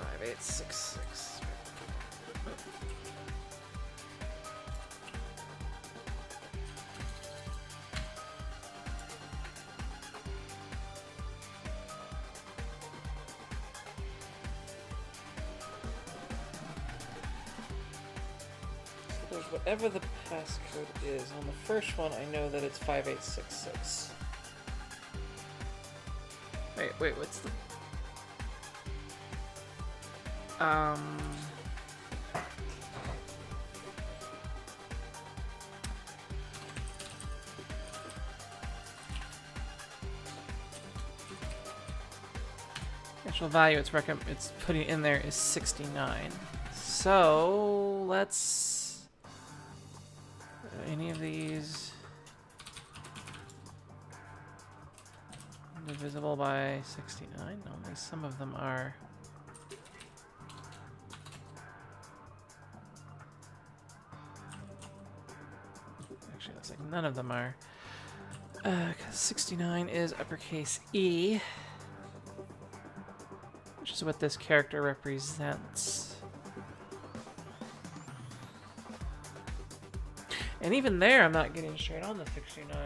5866. Whatever the passcode is, on the first one I know that it's 5866. Wait, what's the... Actual value it's putting in there is 69. So, let's... Any of these divisible by 69? Only some of them are. Actually, looks like none of them are. Because 69 is uppercase E, which is what this character represents. And even there, I'm not getting straight on the 69.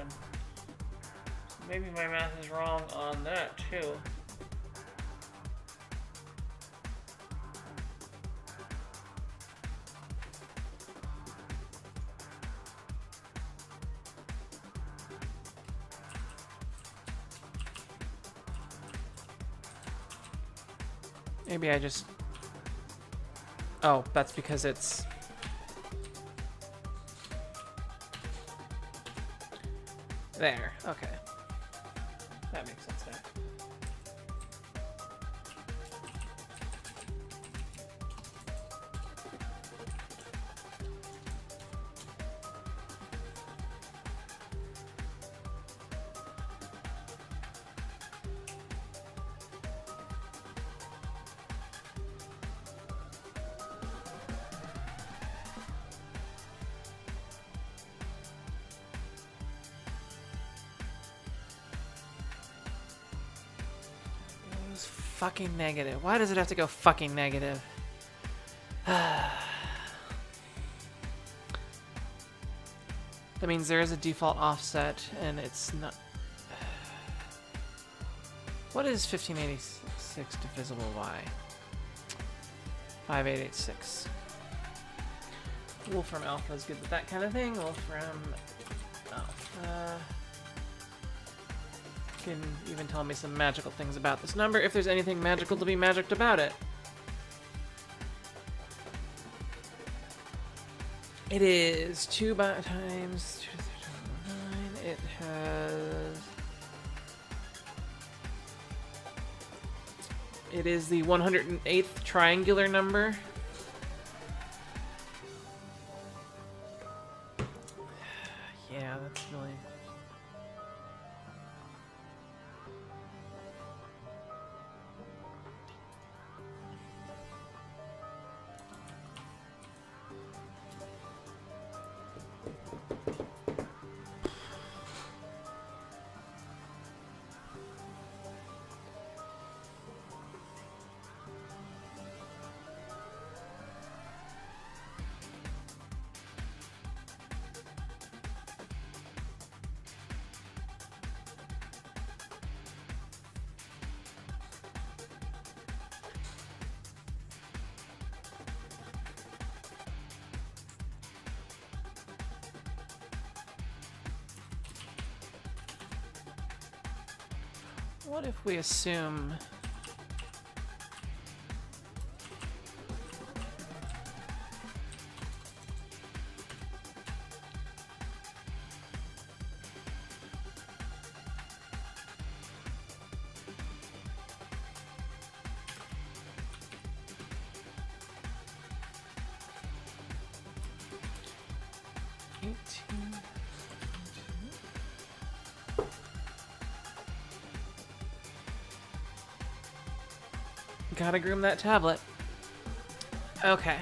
Maybe my math is wrong on that, too. Maybe I just... Oh, that's because it's... There, okay. That makes sense now. Fucking negative. Why does it have to go fucking negative? That means there is a default offset, and it's not... What is 1586 divisible by? 5886. Wolfram Alpha is good with that kind of thing. Wolfram Alpha... Can even tell me some magical things about this number, if there's anything magical to be magicked about it. It is 2 times 2, 3, 9. It has... It is the 108th triangular number. Yeah, that's really... What if we assume... Gotta groom that tablet. Okay.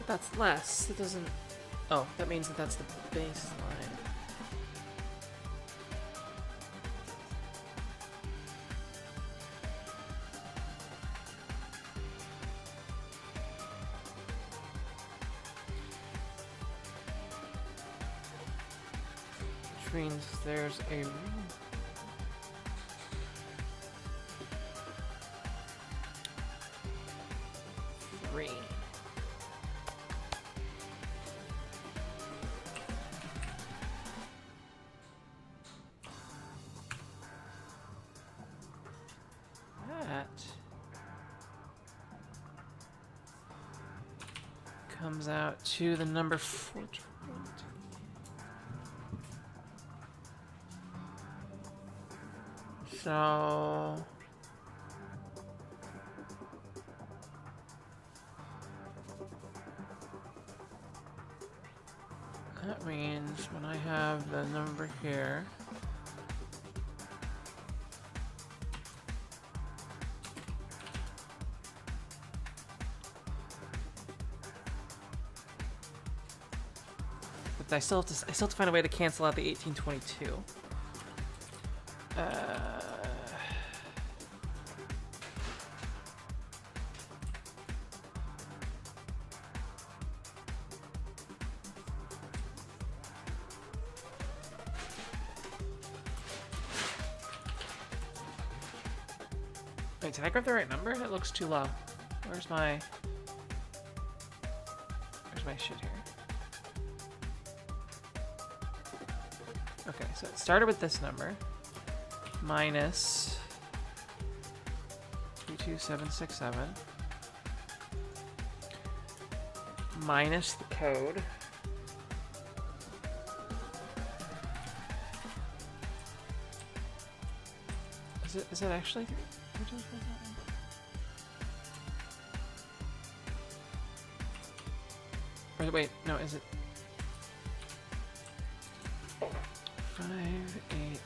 But that's less. That doesn't... Oh, that means that that's the baseline. Which means there's a... Three. That comes out to the number 420. So that means when I have the number here, but I still have to find a way to cancel out the 1822. Wait, did I grab the right number? It looks too low. Where's my shit here? Okay, so it started with this number. Minus 32767. Minus the code. Is it actually 32767? Or wait, no, is it 5, 8?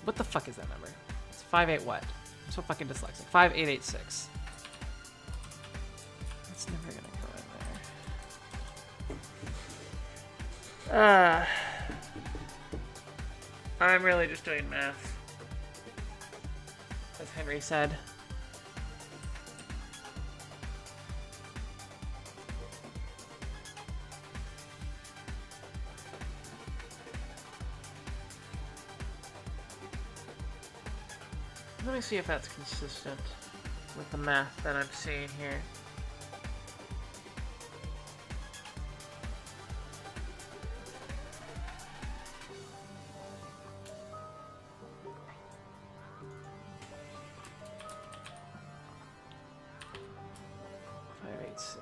What the fuck is that number? It's 5, 8 what? I'm so fucking dyslexic. 5886. That's never gonna go in there. I'm really just doing math, as Henry said. Let me see if that's consistent with the math that I'm seeing here.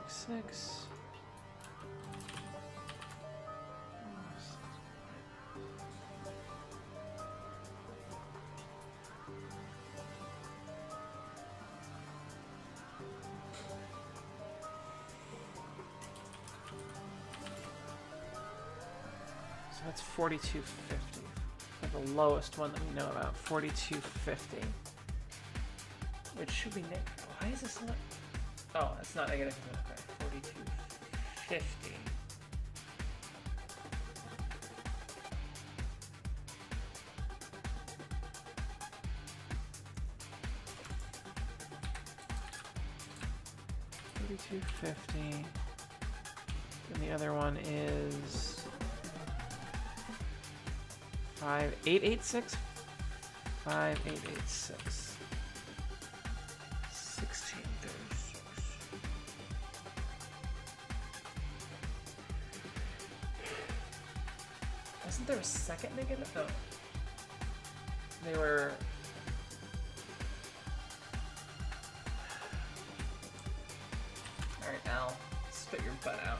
Six. So that's 4250. The lowest one that we know about, 4250. Which should be negative. Why is this not? Oh, it's not negative. Okay, 4250. $42.50. And the other one is 5886. 5886. 1636. Wasn't there a second negative? No. They were. Alright, Al. Spit your butt out.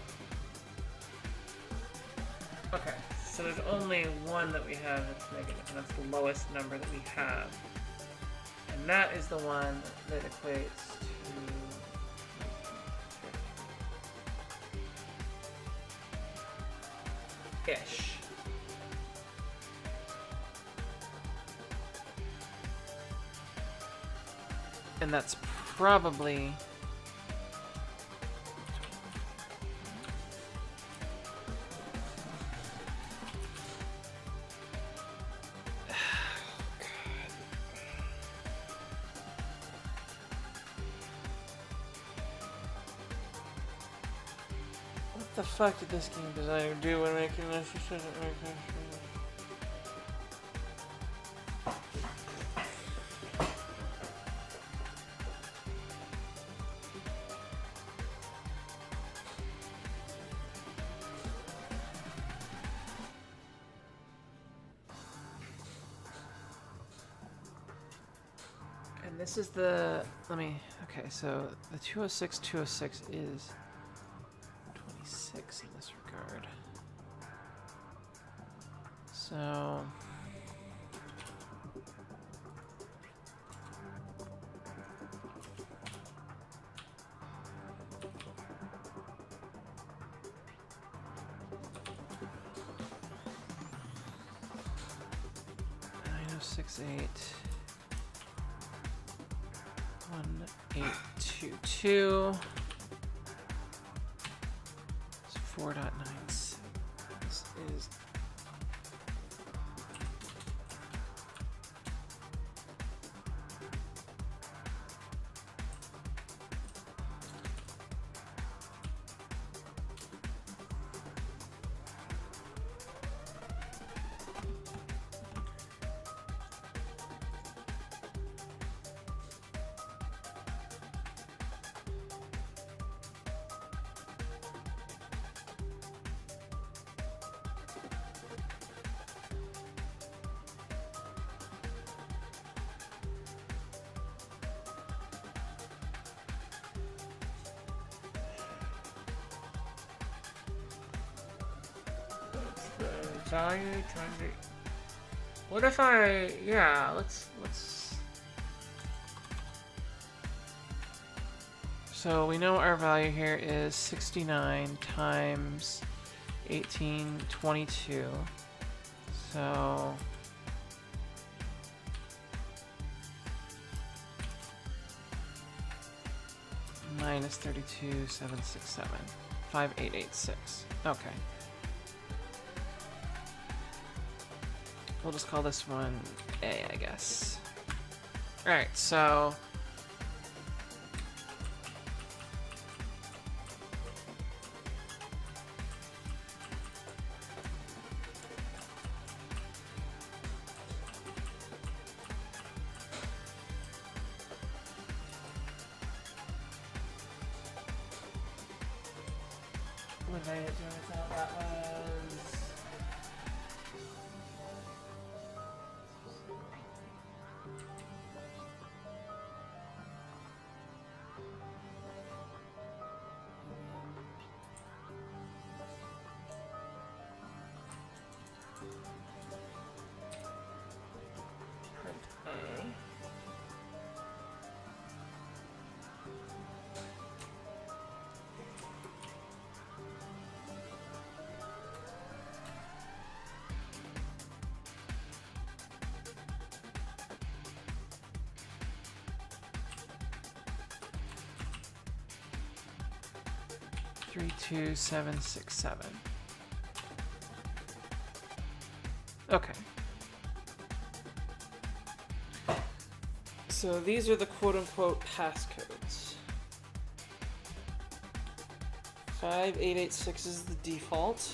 Okay, so there's only one that we have that's negative, and that's the lowest number that we have. And that is the one that equates to ish. And that's probably the fuck did this game designer do when making this decision? And this is the, okay, so the 206 is 26 in this regard. So .906.8 1822 is 4.96. This is value times 8. What if I, yeah, let's. So we know our value here is 69 times 1822. So minus 32,767. 5886. Okay. We'll just call this one A, I guess. Alright, so what did I do with that? That was 32767. Okay. So these are the quote-unquote passcodes. 5886 is the default.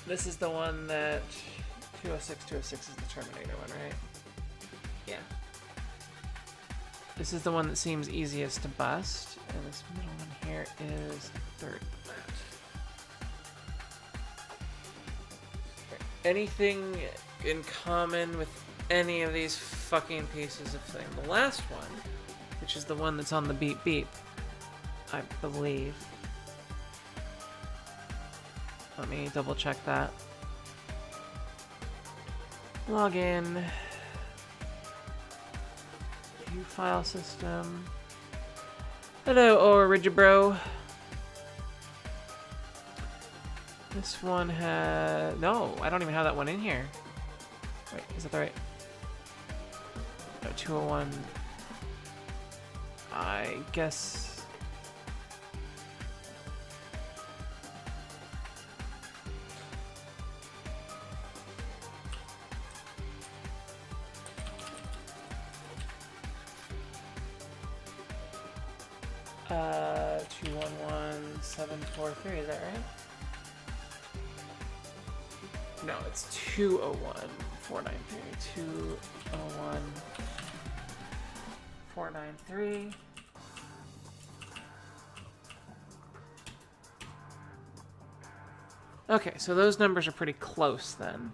This is the one that 206 is the Terminator one, right? Yeah. This is the one that seems easiest to bust, and this middle one here is third flat. Anything in common with any of these fucking pieces of thing? The last one, which is the one that's on the beep beep, I believe. Let me double check that. Log in. View file system. Hello, Origibro. This one had... No, I don't even have that one in here. Wait, is that the right? No, 201. I guess... 211743, is that right? No, it's 201493. 201493. Okay, so those numbers are pretty close then.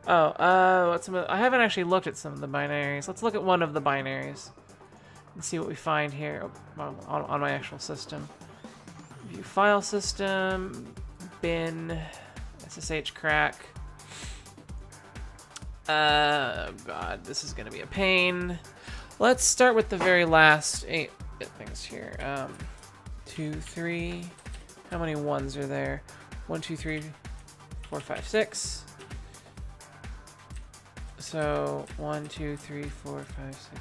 Oh, what's some of, I haven't actually looked at some of the binaries. Let's look at one of the binaries and see what we find here on my actual system. View file system, bin, SSH crack. God, this is gonna be a pain. Let's start with the very last 8 things here. 2, 3. How many ones are there? 1, 2, 3, 4, 5, 6. So 1, 2, 3, 4, 5, 6.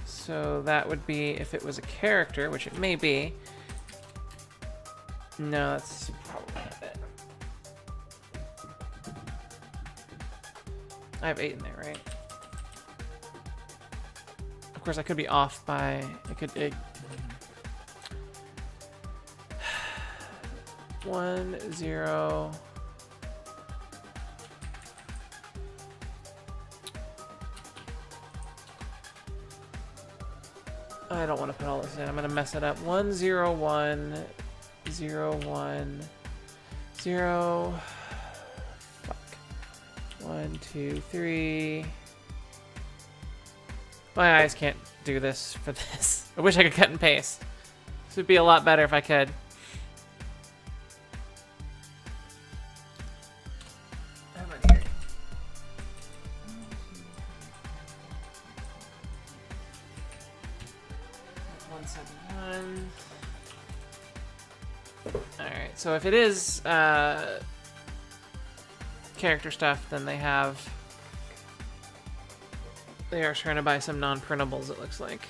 So that would be if it was a character, which it may be. No, that's probably not it. I have 8 in there, right? Of course, I could be off by. It 1, 0. I don't want to put all this in. I'm gonna mess it up. 1, 0, 1, 0, 1, 0. Fuck. 1, 2, 3. My eyes can't do this for this. I wish I could cut and paste. This would be a lot better if I could. How about here? 171. Alright, so if it is character stuff, then they are trying to buy some non-printables, it looks like.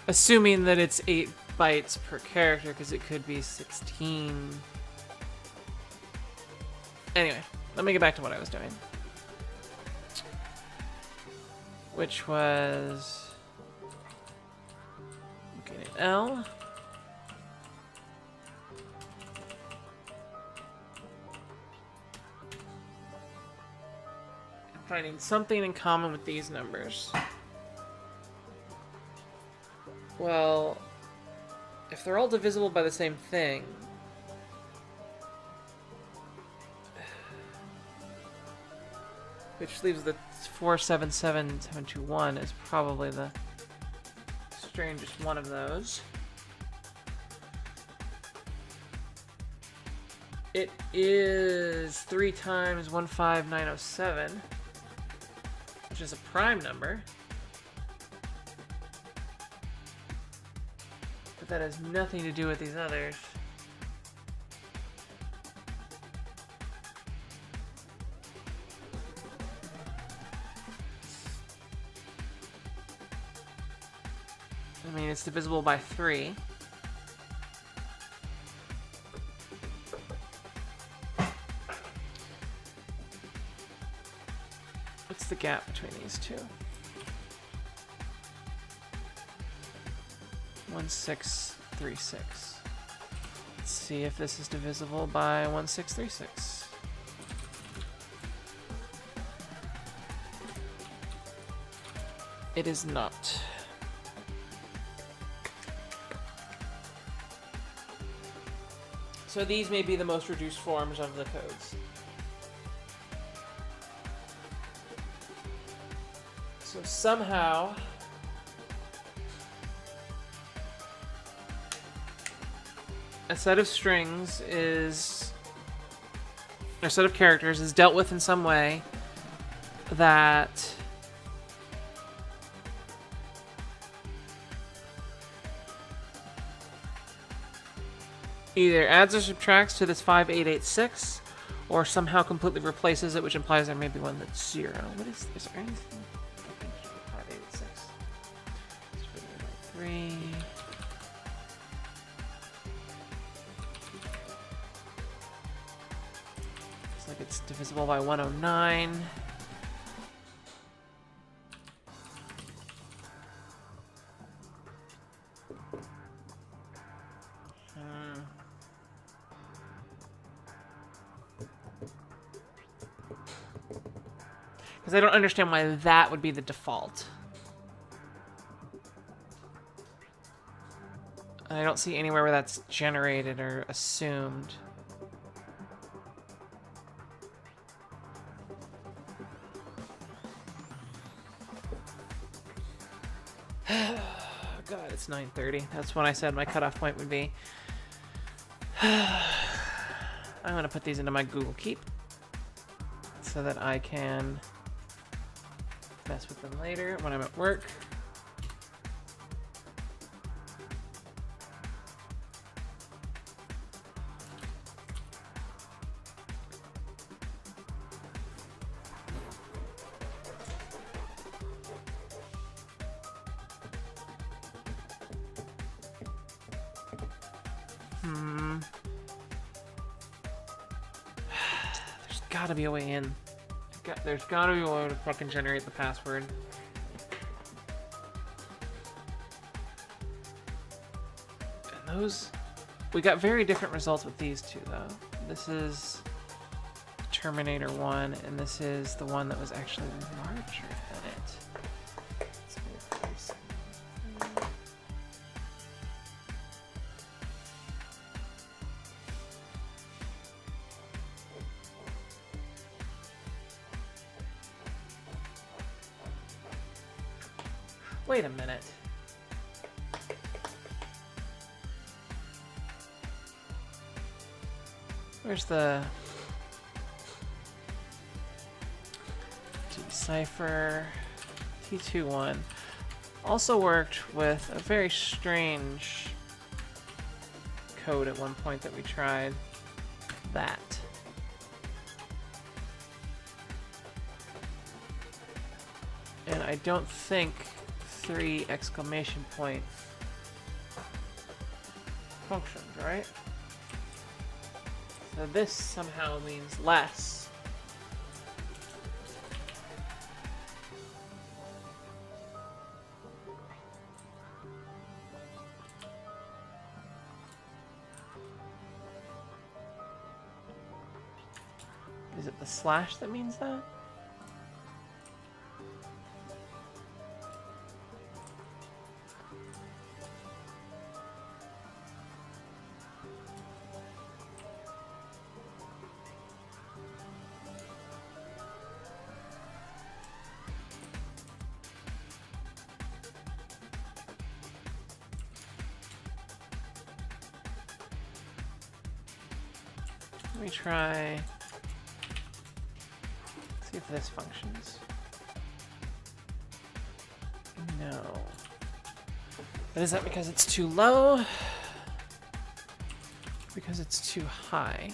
Assuming that it's 8 bytes per character, because it could be 16. Anyway, let me get back to what I was doing. Which was looking at L. And finding something in common with these numbers. Well, if they're all divisible by the same thing, which leaves the 477721 is probably the strangest one of those. It is 3 times 15907, which is a prime number. But that has nothing to do with these others. I mean, it's divisible by 3. What's the gap between these two? 1636. Let's see if this is divisible by 1636. It is not. So these may be the most reduced forms of the codes. So somehow a set of strings is, or a set of characters is dealt with in some way that either adds or subtracts to this 5886, or somehow completely replaces it, which implies there may be one that's 0. What is this? 5886. 3. Looks like it's divisible by 109. Because I don't understand why that would be the default. And I don't see anywhere where that's generated or assumed. God, it's 9:30. That's when I said my cutoff point would be. I'm going to put these into my Google Keep so that I can mess with them later when I'm at work. There's gotta be a way in. There's gotta be a way to fucking generate the password. And those... We got very different results with these two, though. This is Terminator 1, and this is the one that was actually larger than it. Let's replace it. Wait a minute. Where's the decipher T21? Also worked with a very strange code at one point that we tried. That. And I don't think 3 exclamation point functions, right? So this somehow means less. Is it the slash that means that? Let me try, see if this functions. No. But is that because it's too low? Because it's too high?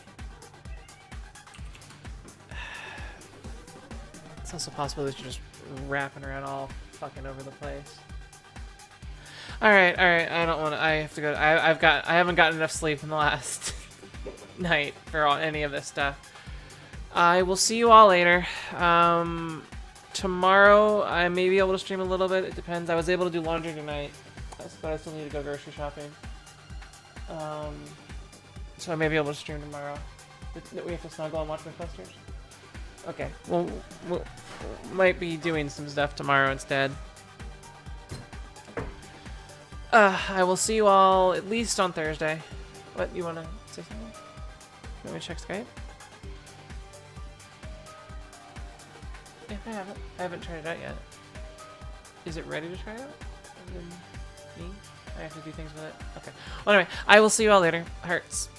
It's also possible that you're just wrapping around all fucking over the place. Alright, I don't want to, I have to go, I haven't gotten enough sleep in the last night for any of this stuff. I will see you all later. Tomorrow I may be able to stream a little bit. It depends. I was able to do laundry tonight, but I still need to go grocery shopping. So I may be able to stream tomorrow. We have to snuggle and watch Mythbusters? Okay. Well, we might be doing some stuff tomorrow instead. I will see you all at least on Thursday. What, you want to say something? You want me to check Skype? Yeah, I haven't tried it out yet. Is it ready to try out? Me? I have to do things with it? Okay. Well, anyway, I will see you all later. Hearts.